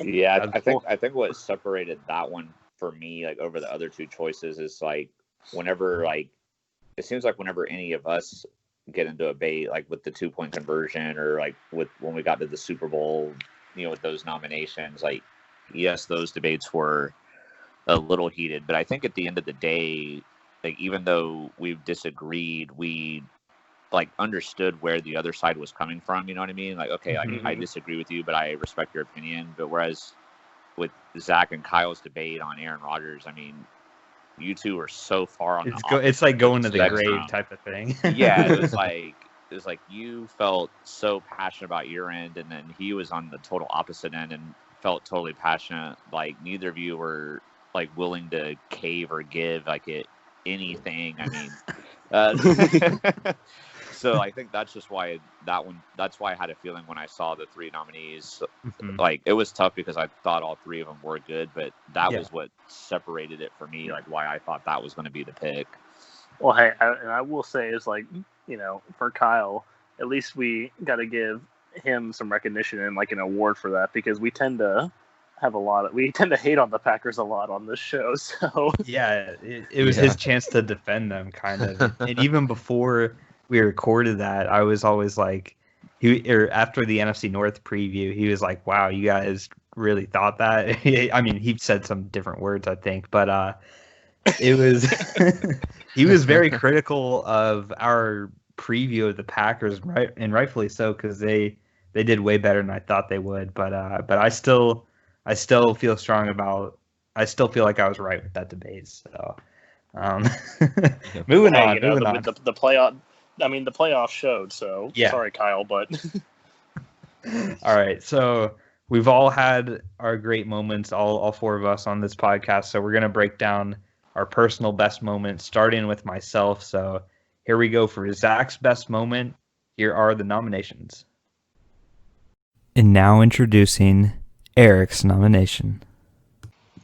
Yeah, I think what separated that one for me, like over the other two choices, is like whenever it seems like whenever any of us get into a debate, like with the 2-point conversion, or like when we got to the Super Bowl, with those nominations, like yes, those debates were a little heated, but I think at the end of the day, like even though we've disagreed, we like understood where the other side was coming from. You know what I mean? Like, okay, like I disagree with you, but I respect your opinion. But whereas with Zach and Kyle's debate on Aaron Rodgers, I mean, you two are so far on. It's like going to the spectrum. grave type of thing. Yeah, it was like you felt so passionate about your end, and then he was on the total opposite end and felt totally passionate. Like neither of you were like willing to cave or give like anything. I mean, so I think that's just why that's why I had a feeling when I saw the three nominees. Like it was tough because I thought all three of them were good, but that was what separated it for me. Like why I thought that was going to be the pick. Well, hey, I will say is like, for Kyle, at least we got to give him some recognition and like an award for that, because we tend to hate on the Packers a lot on this show. So yeah, it was his chance to defend them, kind of. And even before we recorded that, I was always like, after the NFC North preview, he was like, "Wow, you guys really thought that." I mean, he said some different words, I think, but it was he was very critical of our preview of the Packers, right, and rightfully so, because they did way better than I thought they would. But I still I still feel strong about. I still feel like I was right with that debate. So, moving on. Moving on. The playoff. I mean, the playoffs showed. So Yeah. sorry, Kyle, but All right. So we've all had our great moments, all four of us on this podcast. So we're gonna break down our personal best moments, starting with myself. So here we go for Zach's best moment. Here are the nominations. And now introducing Eric's nomination.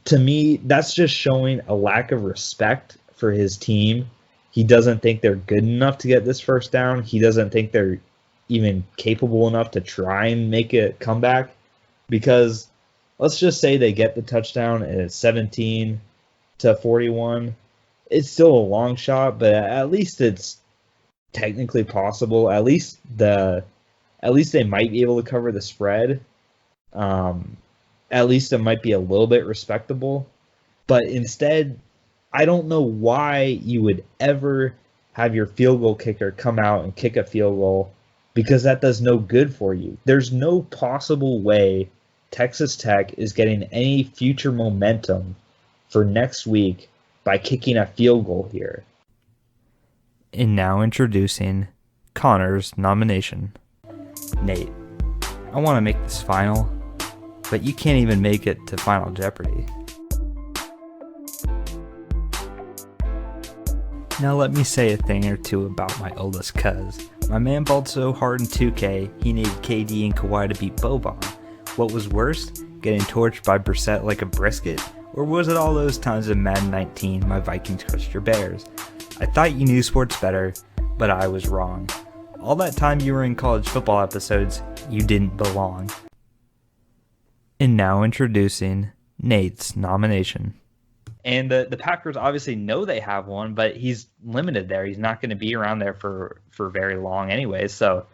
To me, that's just showing a lack of respect for his team. He doesn't think they're good enough to get this first down. He doesn't think they're even capable enough to try and make a comeback, because let's just say they get the touchdown and it's 17-41. It's still a long shot, but at least it's technically possible. At least they might be able to cover the spread. At least it might be a little bit respectable. But instead, I don't know why you would ever have your field goal kicker come out and kick a field goal, because that does no good for you. There's no possible way Texas Tech is getting any future momentum for next week by kicking a field goal here. And now introducing Connor's nomination. Nate, I want to make this final, but you can't even make it to Final Jeopardy. Now let me say a thing or two about my oldest cuz. My man balled so hard in 2K, he needed KD and Kawhi to beat Boban. What was worse, getting torched by Brissett like a brisket? Or was it all those times in Madden 19 my Vikings crushed your Bears? I thought you knew sports better, but I was wrong. All that time you were in college football episodes, you didn't belong. And now introducing Nate's nomination. And the Packers obviously know they have one, but he's limited there. He's not going to be around there for very long anyway. So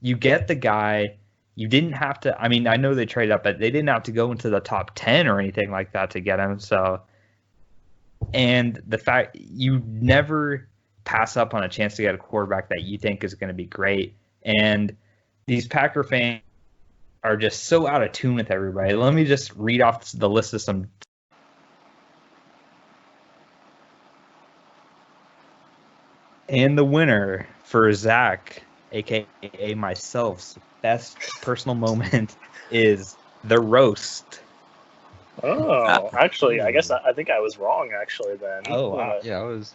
you get the guy. You didn't have to. I mean, I know they traded up, but they didn't have to go into the top 10 or anything like that to get him. So, and the fact you never pass up on a chance to get a quarterback that you think is going to be great. And these Packer fans are just so out of tune with everybody. Let me just read off the list of some. And the winner for Zach, aka myself's best personal moment, is the roast. Oh, actually, I guess I think I was wrong. Actually, then. Oh wow. Yeah, I was.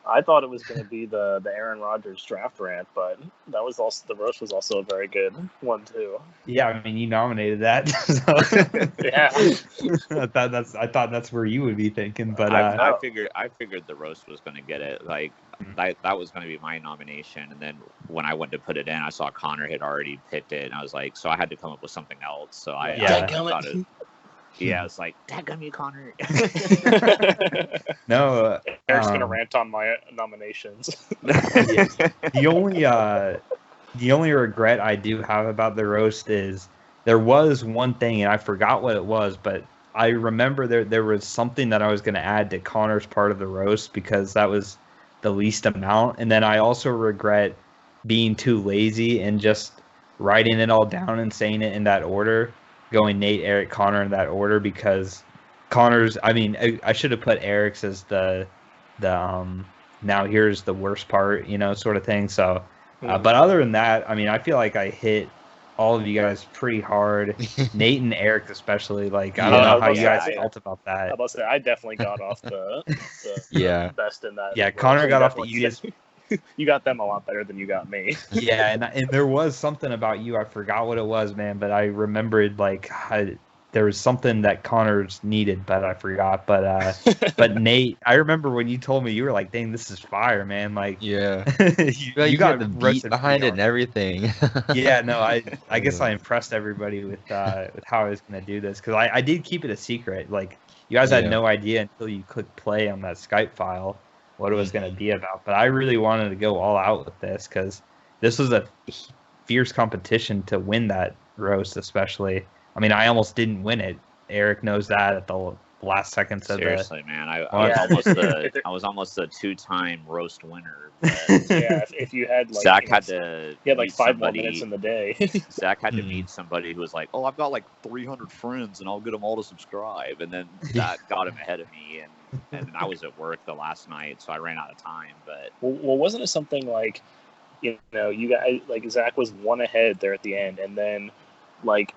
I thought it was going to be the Aaron Rodgers draft rant, but that was also the roast was also a very good one too. Yeah, I mean you nominated that. Yeah. I thought that's where you would be thinking, but I figured the roast was going to get it. Like that was going to be my nomination, and then when I went to put it in, I saw Connor had already picked it, and I was like, so I had to come up with something else. So I thought it. Yeah, it's like, daggum you, Connor. No, Eric's gonna rant on my nominations. The only regret I do have about the roast is there was one thing, and I forgot what it was, but I remember there was something that I was going to add to Connor's part of the roast because that was the least amount, and then I also regret being too lazy and just writing it all down and saying it in that order. Going Nate, Eric, Connor in that order, because Connor's, I mean, I should have put Eric's as the now here's the worst part, sort of thing. So, but other than that, I mean, I feel like I hit all of you guys pretty hard. Nate and Eric especially. Like, I don't know how you guys felt about that. I was about to say, I definitely got off the best in that. Yeah, Connor got off the easiest. You got them a lot better than you got me. Yeah, and there was something about you. I forgot what it was, man, but I remembered there was something that Connor's needed, but I forgot. But Nate, I remember when you told me, you were like, "Dang, this is fire, man!" Like, yeah, you got the beat behind it and everything. Yeah, no, I guess I impressed everybody with how I was gonna do this, because I did keep it a secret. Like, you guys had no idea until you clicked play on that Skype file what it was going to be about. But I really wanted to go all out with this because this was a fierce competition to win that roast, especially. I mean, I almost didn't win it. Eric knows that at the last second said Seriously, man, I Yeah. was almost a 2-time roast winner. that. Yeah, if you had like Zach you know, had to you had like meet 5 more somebody. minutes in the day. Zach had to Mhm. meet somebody who was like, "Oh, I've got like 300 friends, and I'll get them all to subscribe." And then that got him ahead of me, and I was at work the last night, so I ran out of time. But Well, wasn't it something like, you know, you guys like Zach was 1 ahead there at the end, and then like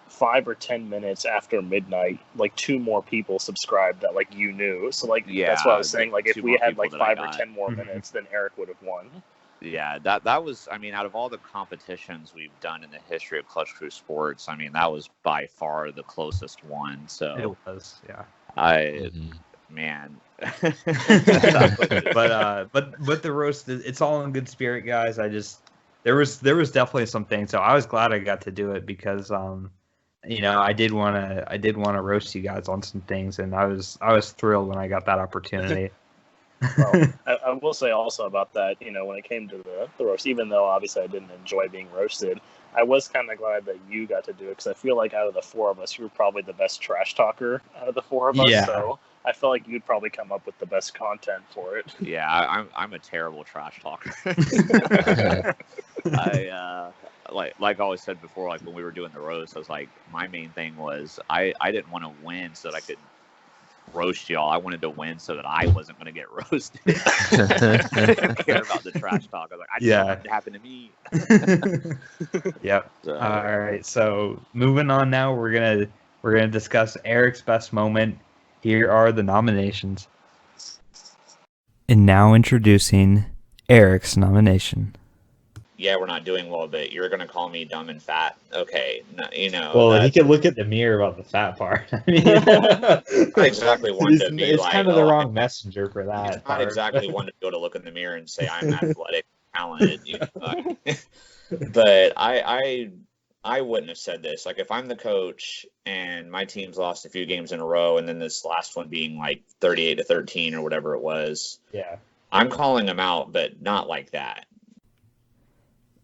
5 or 10 minutes after midnight, like 2 more people subscribed that like you knew. So like that's what I was saying. Like if 2 we more had people like that I 5 or got. 10 more Mhm. minutes, then Eric would have won. Yeah, that was. I mean, out of all the competitions we've done in the history of Clutch Crew Sports, I mean, that was by far the closest one. So It was, yeah. Man. But with the roast, it's all in good spirit, guys. There was definitely some things, so I was glad I got to do it because you know, I did want to roast you guys on some things, and I was thrilled when I got that opportunity. Well, I will say also about that, you know, when it came to the roast, even though obviously I didn't enjoy being roasted, I was kind of glad that you got to do it because I feel like out of the 4 of us, you were probably the best trash talker out of the 4 of us. Yeah. So I feel like you'd probably come up with the best content for it. Yeah, I'm a terrible trash talker. Like I always said before, like when we were doing the roast, I was like, my main thing was I didn't want to win so that I could roast y'all. I wanted to win so that I wasn't going to get roasted. I didn't care about the trash talk. I was like, I just want it to happen to me. Yep. So, All right. So moving on now, we're gonna discuss Eric's best moment. Here are the nominations. And now introducing Eric's nomination. Yeah, we're not doing well, but you're gonna call me dumb and fat. Okay, no, you know. Well, that- he could look at the mirror about the fat part. I mean, I exactly wanted to be it's like, kind of the oh, wrong messenger for that. It's not part. exactly one to be able to look in the mirror and say I'm athletic, talented. You know? But I wouldn't have said this. Like if I'm the coach and my team's lost a few games in a row, and then this last one being like 38-13 or whatever it was, Yeah. I'm calling them out, but not like that.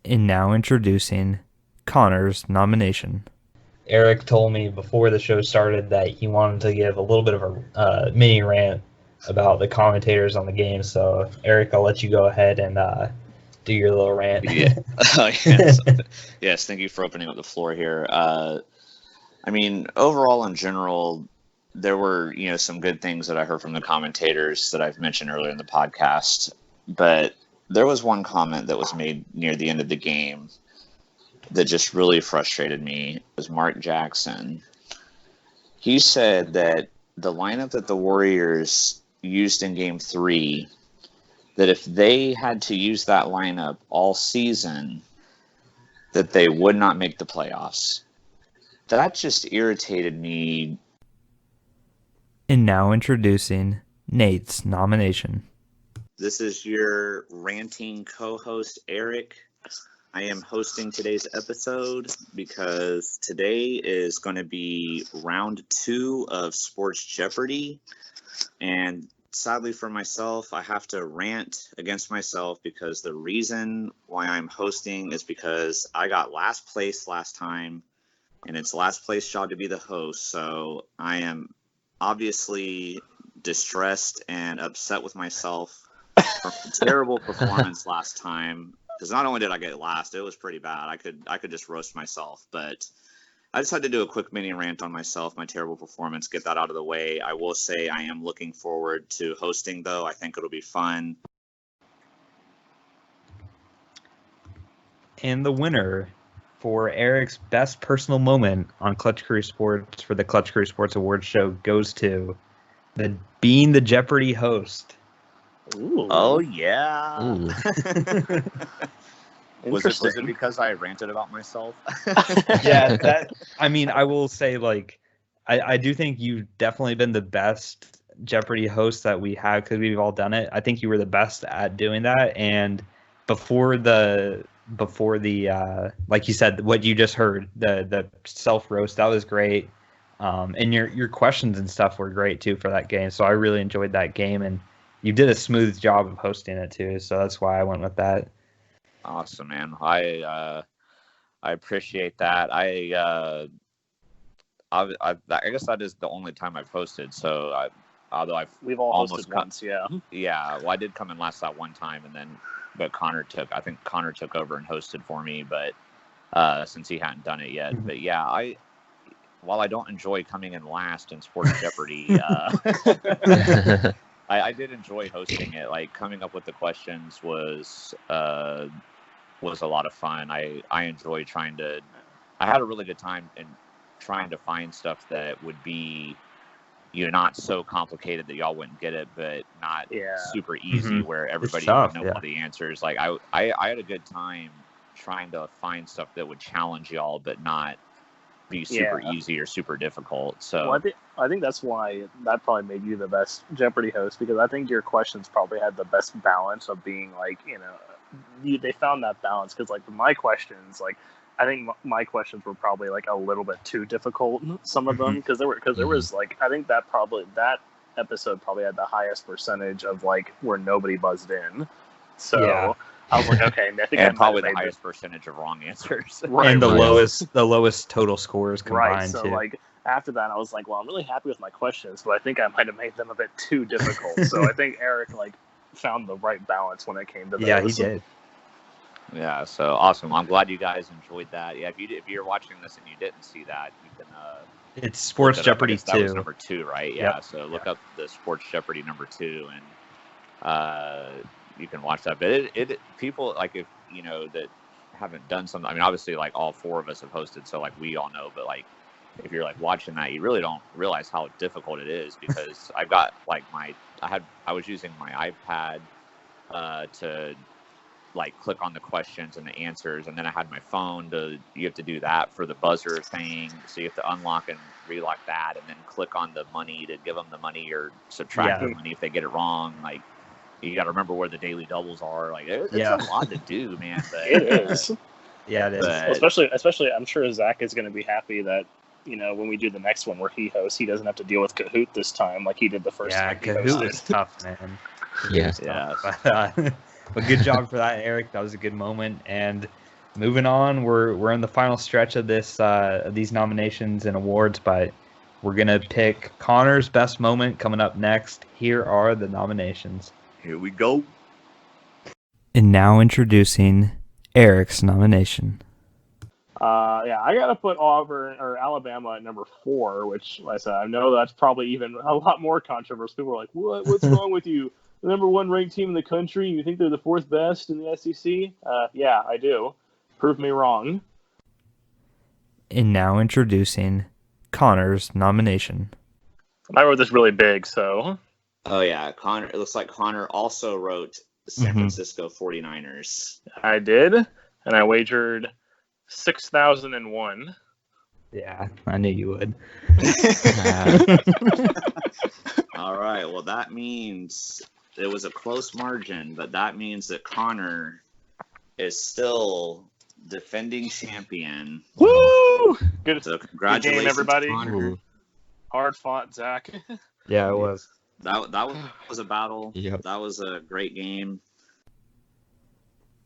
And now introducing Connor's nomination. Eric told me before the show started that he wanted to give a little bit of a mini rant about the commentators on the game. So, Eric, I'll let you go ahead and do your little rant. Yeah. Yes. Yes. Thank you for opening up the floor here. I mean, overall, in general, there were some good things that I heard from the commentators that I've mentioned earlier in the podcast, but there was one comment that was made near the end of the game that just really frustrated me. It was Mark Jackson. He said that the lineup that the Warriors used in Game 3, that if they had to use that lineup all season, that they would not make the playoffs. That just irritated me. And now introducing Nate's nomination. This is your ranting co-host, Eric. I am hosting today's episode because today is going to be round 2 of Sports Jeopardy. And sadly for myself, I have to rant against myself because the reason why I'm hosting is because I got last place last time, and it's last place job to be the host. So I am obviously distressed and upset with myself for a terrible performance last time. Because not only did I get last, it was pretty bad. I could just roast myself, but I just had to do a quick mini rant on myself, my terrible performance, get that out of the way. I will say I am looking forward to hosting, though. I think it'll be fun. And the winner for Eric's best personal moment on Clutch Crew Sports for the Clutch Crew Sports Awards show goes to being the Jeopardy host. Ooh. Oh, yeah. Ooh. Was it because I ranted about myself? Yeah, I will say, like, I do think you've definitely been the best Jeopardy host that we have because we've all done it. I think you were the best at doing that. And before the like you said, what you just heard, the self roast, that was great. And your questions and stuff were great too for that game. So I really enjoyed that game, and you did a smooth job of hosting it too. So that's why I went with that. Awesome, man. I appreciate that. I guess that is the only time I've hosted. So although We've all almost hosted once, yeah. yeah, well, I did come in last that one time, and then but I think Connor took over and hosted for me, but since he hadn't done it yet. Mhm. But yeah, while I don't enjoy coming in last in Sports Jeopardy, I did enjoy hosting it. Like coming up with the questions was a lot of fun. I enjoyed I had a really good time in trying to find stuff that would be, not so complicated that y'all wouldn't get it, but not super easy where everybody tough, would know all the answers. Like I had a good time trying to find stuff that would challenge y'all, but not be super easy or super difficult. So well, I think that's why that probably made you the best Jeopardy host, because I think your questions probably had the best balance of being like, they found that balance, because like my questions, like I think my questions were probably like a little bit too difficult, some of them, because there was like, I think that episode probably had the highest percentage of like where nobody buzzed in. So I was like, okay, I think and probably the highest percentage of wrong answers, right, and the lowest total scores combined. Right. So like after that, I was like, well, I'm really happy with my questions, but I think I might have made them a bit too difficult. So I think Eric like found the right balance when it came to those. Yeah, he did. Yeah, so awesome. I'm glad you guys enjoyed that. Yeah, if you're watching this and you didn't see that, you can. It's Sports Jeopardy 2. That was number 2, right? Yeah. Yep. So look up the Sports Jeopardy number 2, and you can watch that. But it people like if that haven't done something. I mean, obviously, like all 4 of us have hosted, so like we all know. But like if you're like watching that, you really don't realize how difficult it is, because I've got like I was using my iPad to like click on the questions and the answers, and then I had my phone you have to do that for the buzzer thing, so you have to unlock and relock that, and then click on the money to give them the money or subtract the money if they get it wrong. Like you got to remember where the daily doubles are. Like it's a lot to do, man. But, it is. Yeah, it is. Especially, I'm sure Zach is going to be happy that when we do the next one where he hosts, he doesn't have to deal with Kahoot this time like he did the first time. Yeah, Kahoot was tough, man. Yeah. But good job for that, Eric. That was a good moment. And moving on, we're in the final stretch of these nominations and awards, but we're gonna pick Connor's best moment coming up next. Here are the nominations. Here we go. And now introducing Eric's nomination. I gotta put Alabama at number 4, which, like I said, I know that's probably even a lot more controversial. People are like, "What's wrong with you? The number 1 ranked team in the country, you think they're the 4th best in the SEC?" Yeah, I do. Prove me wrong. And now introducing Connor's nomination. I wrote this really big, so. Oh yeah, Connor. It looks like Connor also wrote San Francisco 49ers. I did, and I wagered 6,001. Yeah, I knew you would. All right, well that means it was a close margin, but that means that Connor is still defending champion. Woo! Good. So congratulations, good game, everybody. Connor. Hard fought, Zach. Yeah, it was. That was a battle. Yep. That was a great game.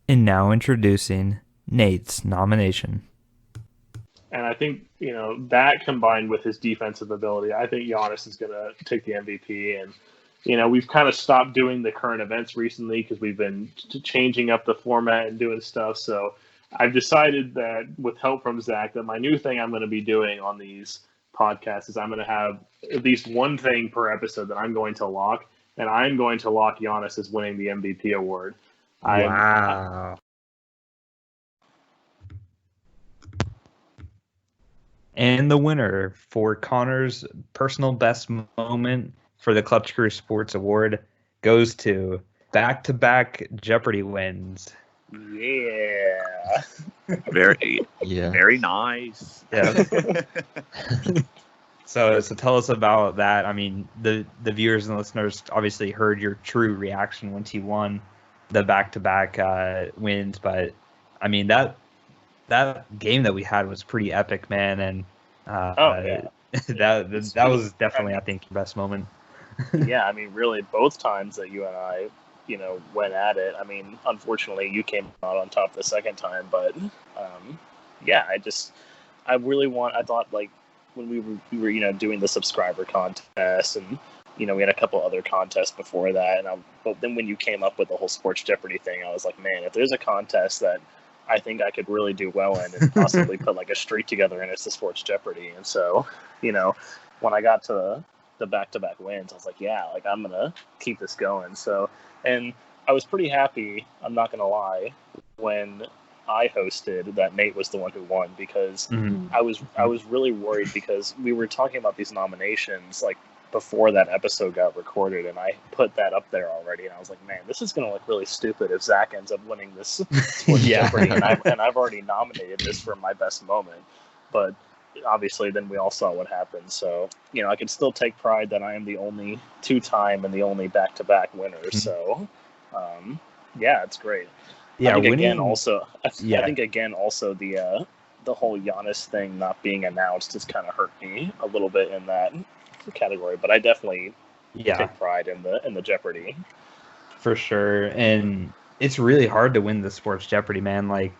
And now introducing Nate's nomination. And I think, that combined with his defensive ability, I think Giannis is going to take the MVP. And, we've kind of stopped doing the current events recently because we've been changing up the format and doing stuff. So I've decided that with help from Zach, that my new thing I'm going to be doing on these podcasts is I'm going to have at least one thing per episode that I'm going to lock. And I'm going to lock Giannis as winning the MVP award. Wow. And the winner for Connor's personal best moment for the Clutch Crew Sports Award goes to back-to-back Jeopardy wins. Yeah. Very nice. Yeah. So tell us about that. I mean, the viewers and listeners obviously heard your true reaction once you won the back-to-back wins, but I mean that game that we had was pretty epic, man, and that was definitely, I think, your best moment. Yeah, I mean, really, both times that you and I, went at it. I mean, unfortunately, you came out on top the second time, but I thought, like, when we were doing the subscriber contest, and we had a couple other contests before that, but then when you came up with the whole Sports Jeopardy thing, I was like, man, if there's a contest that I think I could really do well in and possibly put like a streak together, and it's the Sports Jeopardy. And so, when I got to the back-to-back wins, I was like, yeah, like I'm gonna keep this going. So, and I was pretty happy, I'm not gonna lie, when I hosted that Nate was the one who won, because I was really worried, because we were talking about these nominations like before that episode got recorded, and I put that up there already, and I was like, man, this is gonna look really stupid if Zach ends up winning this Sports Jeopardy, and I've already nominated this for my best moment. But obviously then we all saw what happened, so I can still take pride that I am the only two-time and the only back-to-back winner. So yeah, it's great. Yeah, I think winning. I think again also the whole Giannis thing not being announced has kind of hurt me a little bit in that category, but I definitely take pride in the Jeopardy. For sure. And it's really hard to win the Sports Jeopardy, man. Like,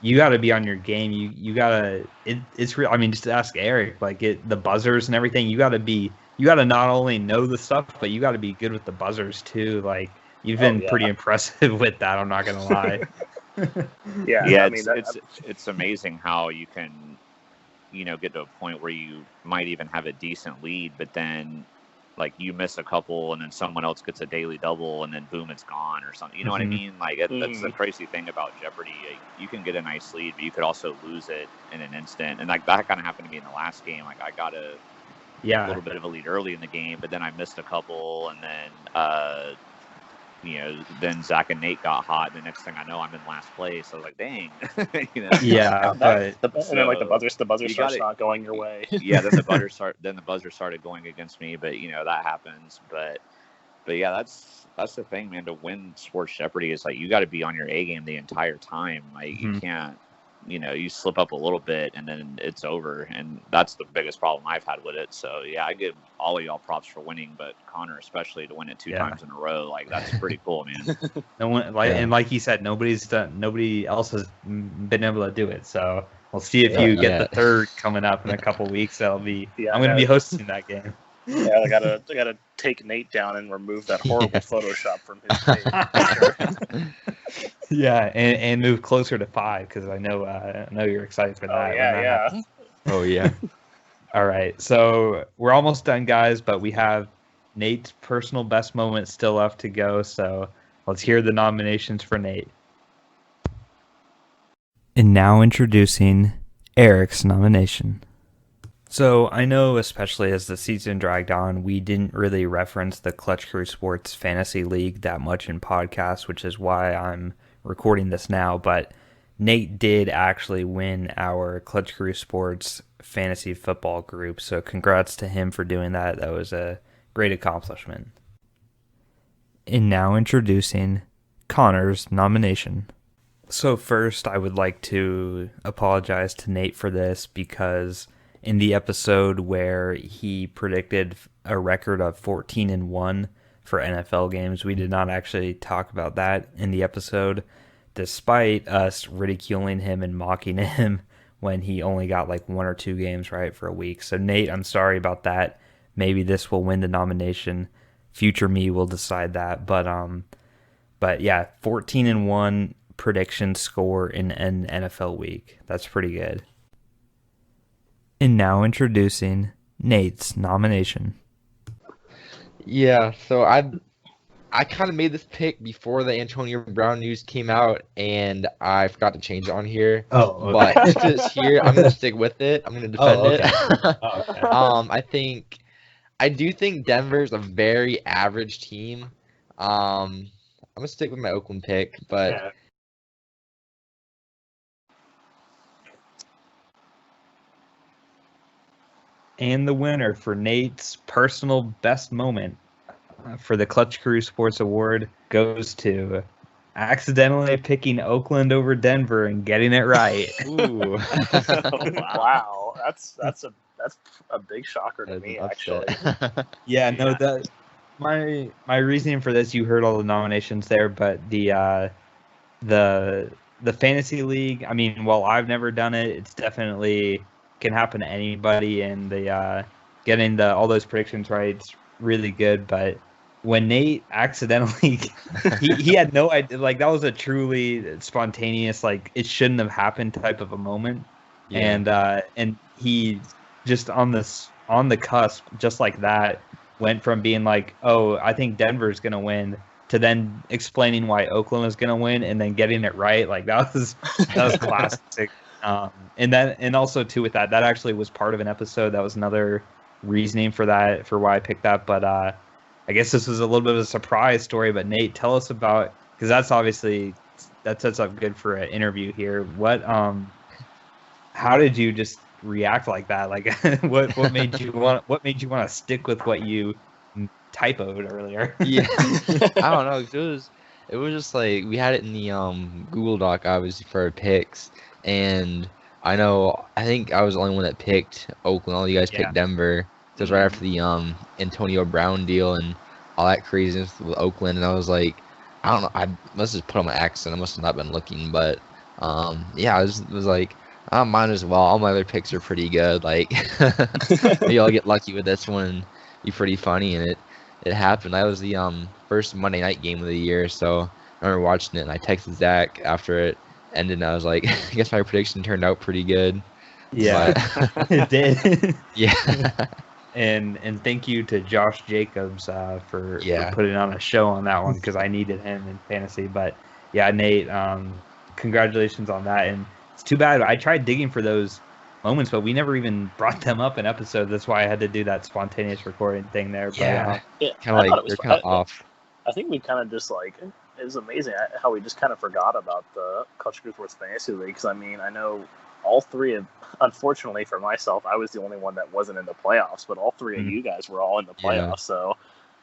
you got to be on your game. You got to, it's real. I mean, just ask Eric, like the buzzers and everything, you got to not only know the stuff, but you got to be good with the buzzers too. Like, you've been pretty impressive with that. I'm not going to lie. Yeah. I mean, it's amazing how you can, get to a point where you might even have a decent lead, but then like you miss a couple and then someone else gets a daily double and then boom, it's gone or something. You know what I mean? Like that's the crazy thing about Jeopardy. You can get a nice lead, but you could also lose it in an instant. And like that kind of happened to me in the last game. Like I got a little bit of a lead early in the game, but then I missed a couple, and then then Zach and Nate got hot, and the next thing I know, I'm in last place. I was like, dang. Yeah, but and then like the buzzer starts not going your way. Yeah, then the buzzer started going against me, but that happens. But yeah, that's the thing, man. To win Sports Jeopardy is like you got to be on your A game the entire time. Like you can't, you slip up a little bit and then it's over, and that's the biggest problem I've had with it. So yeah, I give all of y'all props for winning, but Connor especially to win it two times in a row, like that's pretty cool, man. And like he said, nobody else has been able to do it. So we'll see if you get the third coming up in a couple weeks. I'm going to be hosting that game. Yeah, I gotta take Nate down and remove that horrible Photoshop from his page. Yeah, and move closer to 5, because I know you're excited for that. Oh yeah. All right, so we're almost done, guys, but we have Nate's personal best moment still left to go. So let's hear the nominations for Nate. And now introducing Eric's nomination. So I know, especially as the season dragged on, we didn't really reference the Clutch Crew Sports Fantasy League that much in podcasts, which is why I'm recording this now. But Nate did actually win our Clutch Crew Sports Fantasy Football group, so congrats to him for doing that. That was a great accomplishment. And now introducing Connor's nomination. So first, I would like to apologize to Nate for this, because in the episode where he predicted a record of 14-1 for NFL games, we did not actually talk about that in the episode, despite us ridiculing him and mocking him when he only got like 1 or 2 games right for a week. So Nate, I'm sorry about that. Maybe this will win the nomination. Future me will decide that. But yeah, 14-1 prediction score in an NFL week. That's pretty good. And now introducing Nate's nomination. Yeah, so I kind of made this pick before the Antonio Brown news came out, and I forgot to change it on here. Oh, okay. But since it's here, I'm going to stick with it. I'm going to defend it. Okay. I do think Denver's a very average team. I'm going to stick with my Oakland pick, but... Yeah. And the winner for Nate's personal best moment for the Clutch Crew Sports Award goes to accidentally picking Oakland over Denver and getting it right. Ooh. Wow, that's a big shocker to me, actually. Yeah, no, that my reasoning for this, you heard all the nominations there, but the fantasy league, I mean, while I've never done it, it's definitely can happen to anybody, and the getting all those predictions right is really good. But when Nate accidentally, he had no idea. Like, that was a truly spontaneous, like, it shouldn't have happened type of a moment. Yeah. And he just on the cusp, just like that, went from being like, oh, I think Denver's gonna win, to then explaining why Oakland was gonna win, and then getting it right. Like, that was classic. And also too, with that actually was part of an episode. That was another reasoning for why I picked that. But I guess this was a little bit of a surprise story. But Nate, tell us about, because that sets up good for an interview here. How did you just react like that? Like, what made you want to stick with what you typoed earlier? Yeah. I don't know. It was just like, we had it in the Google Doc, obviously, for our picks, and I think I was the only one that picked Oakland. All you guys picked Denver. So it was right after the Antonio Brown deal and all that craziness with Oakland, and I was like, I don't know, I must have put on my accent. I must have not been looking, but yeah, I was like, mine as well. All my other picks are pretty good. Like, maybe I'll get lucky with this one and be pretty funny. And it happened. That was the first Monday night game of the year, so I remember watching it, and I texted Zach after it ended, and I was like, I guess my prediction turned out pretty good. Yeah, it did. Yeah. And thank you to Josh Jacobs for putting on a show on that one, because I needed him in fantasy. But yeah, Nate, congratulations on that. And it's too bad. I tried digging for those moments, but we never even brought them up in episodes. That's why I had to do that spontaneous recording thing there. But, kind of like they're kind of off. I think we kind of just like, it was amazing how we just kind of forgot about the Clutch Crew Sports Fantasy League. Because I mean, I know all three of, unfortunately for myself, I was the only one that wasn't in the playoffs, but all three of you guys were all in the playoffs. Yeah. So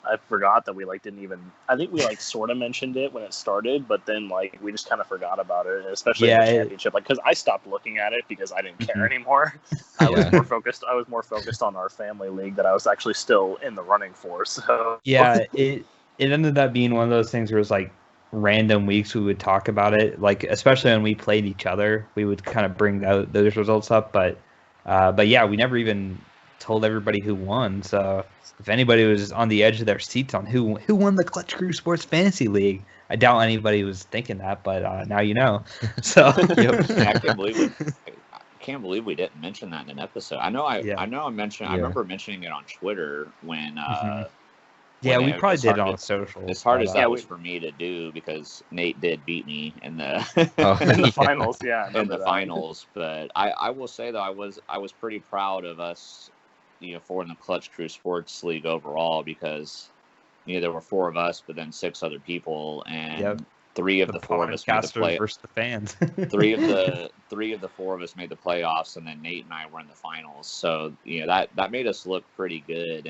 I forgot that we didn't even, I think we sort of mentioned it when it started, but then we just kind of forgot about it, especially in the championship. Because I stopped looking at it because I didn't care anymore. I was more focused on our family league that I was actually still in the running for. So yeah, it ended up being one of those things where it was like random weeks we would talk about it, like especially when we played each other, we would kind of bring those results up. But yeah, we never even told everybody who won. So if anybody was on the edge of their seats on who won the Clutch Crew Sports Fantasy League, I doubt anybody was thinking that. But now you know. So I can't believe we didn't mention that in an episode. I remember mentioning it on Twitter when. Yeah, we probably did it on social. As hard as that was for me to do, because Nate did beat me in the in the finals. Yeah, in the finals. But I will say though, I was pretty proud of us, for the Clutch Crew Sports League overall, because there were 4 of us, but then 6 other people, and 3 of the 4 of us made the play versus the fans. 3 of the 4 of us made the playoffs, and then Nate and I were in the finals. So that made us look pretty good.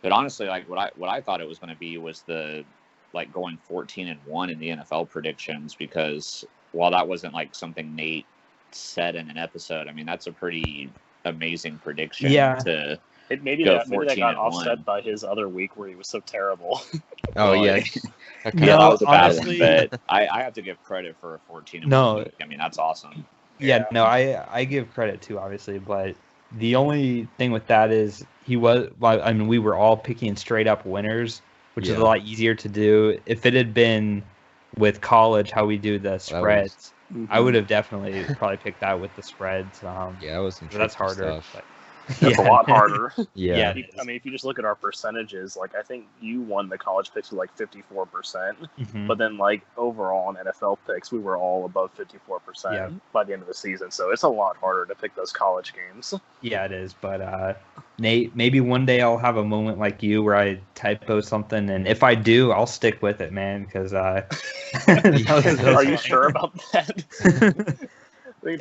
But honestly, what I thought it was going to be was going 14-1 in the NFL predictions, because while that wasn't something Nate said in an episode, I mean, that's a pretty amazing prediction. Yeah. Maybe that got offset by his other week where he was so terrible. Oh yeah. That was a bad one, but I have to give credit for a 14-1 week. I mean, that's awesome. Yeah, no, I give credit too, obviously, but the only thing with that is we were all picking straight up winners, which is a lot easier to do. If it had been with college, how we do the spreads, I would have definitely probably picked that with the spreads. That was some that's harder. stuff. But, That's a lot harder. Yeah. I mean, if you just look at our percentages, I think you won the college picks with 54%, but then overall in NFL picks, we were all above 54% by the end of the season. So it's a lot harder to pick those college games. Yeah, it is. But Nate, maybe one day I'll have a moment like you where I typo something, and if I do, I'll stick with it, man. Because are you sure about that?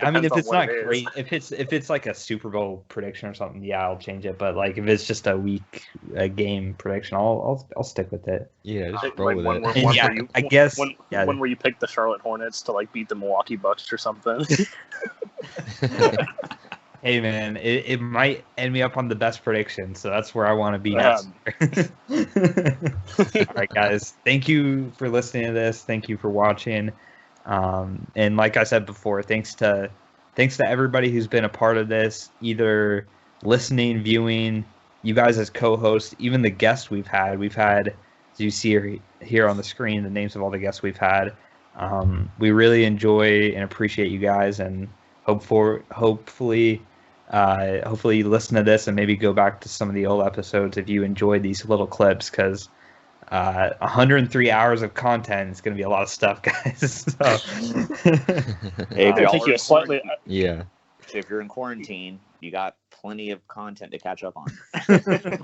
I mean, if it's not great, if it's like a Super Bowl prediction or something, yeah, I'll change it. But if it's just a game prediction, I'll stick with it. Yeah, just roll with it. I guess one where you pick the Charlotte Hornets to beat the Milwaukee Bucks or something. Hey man, it might end me up on the best prediction, so that's where I want to be next year. All right, guys, thank you for listening to this. Thank you for watching. And like I said before, thanks to thanks to everybody who's been a part of this, either listening, viewing, you guys as co-hosts, even the guests we've had. We've had, as you see here on the screen, the names of all the guests we've had. We really enjoy and appreciate you guys, and hopefully you listen to this and maybe go back to some of the old episodes if you enjoyed these little clips, because 103 hours of content is going to be a lot of stuff, guys. So. Hey, if I y'all think are you in slightly. Yeah. if you're in quarantine, you got plenty of content to catch up on.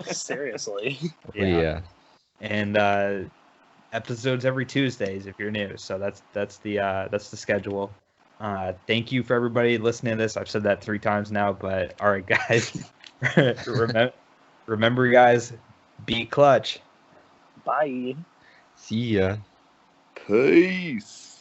Seriously. Yeah. And episodes every Tuesdays if you're new. So that's the schedule. Thank you for everybody listening to this. I've said that 3 times now, but all right, guys. remember, guys, be clutch. Bye. See ya. Peace.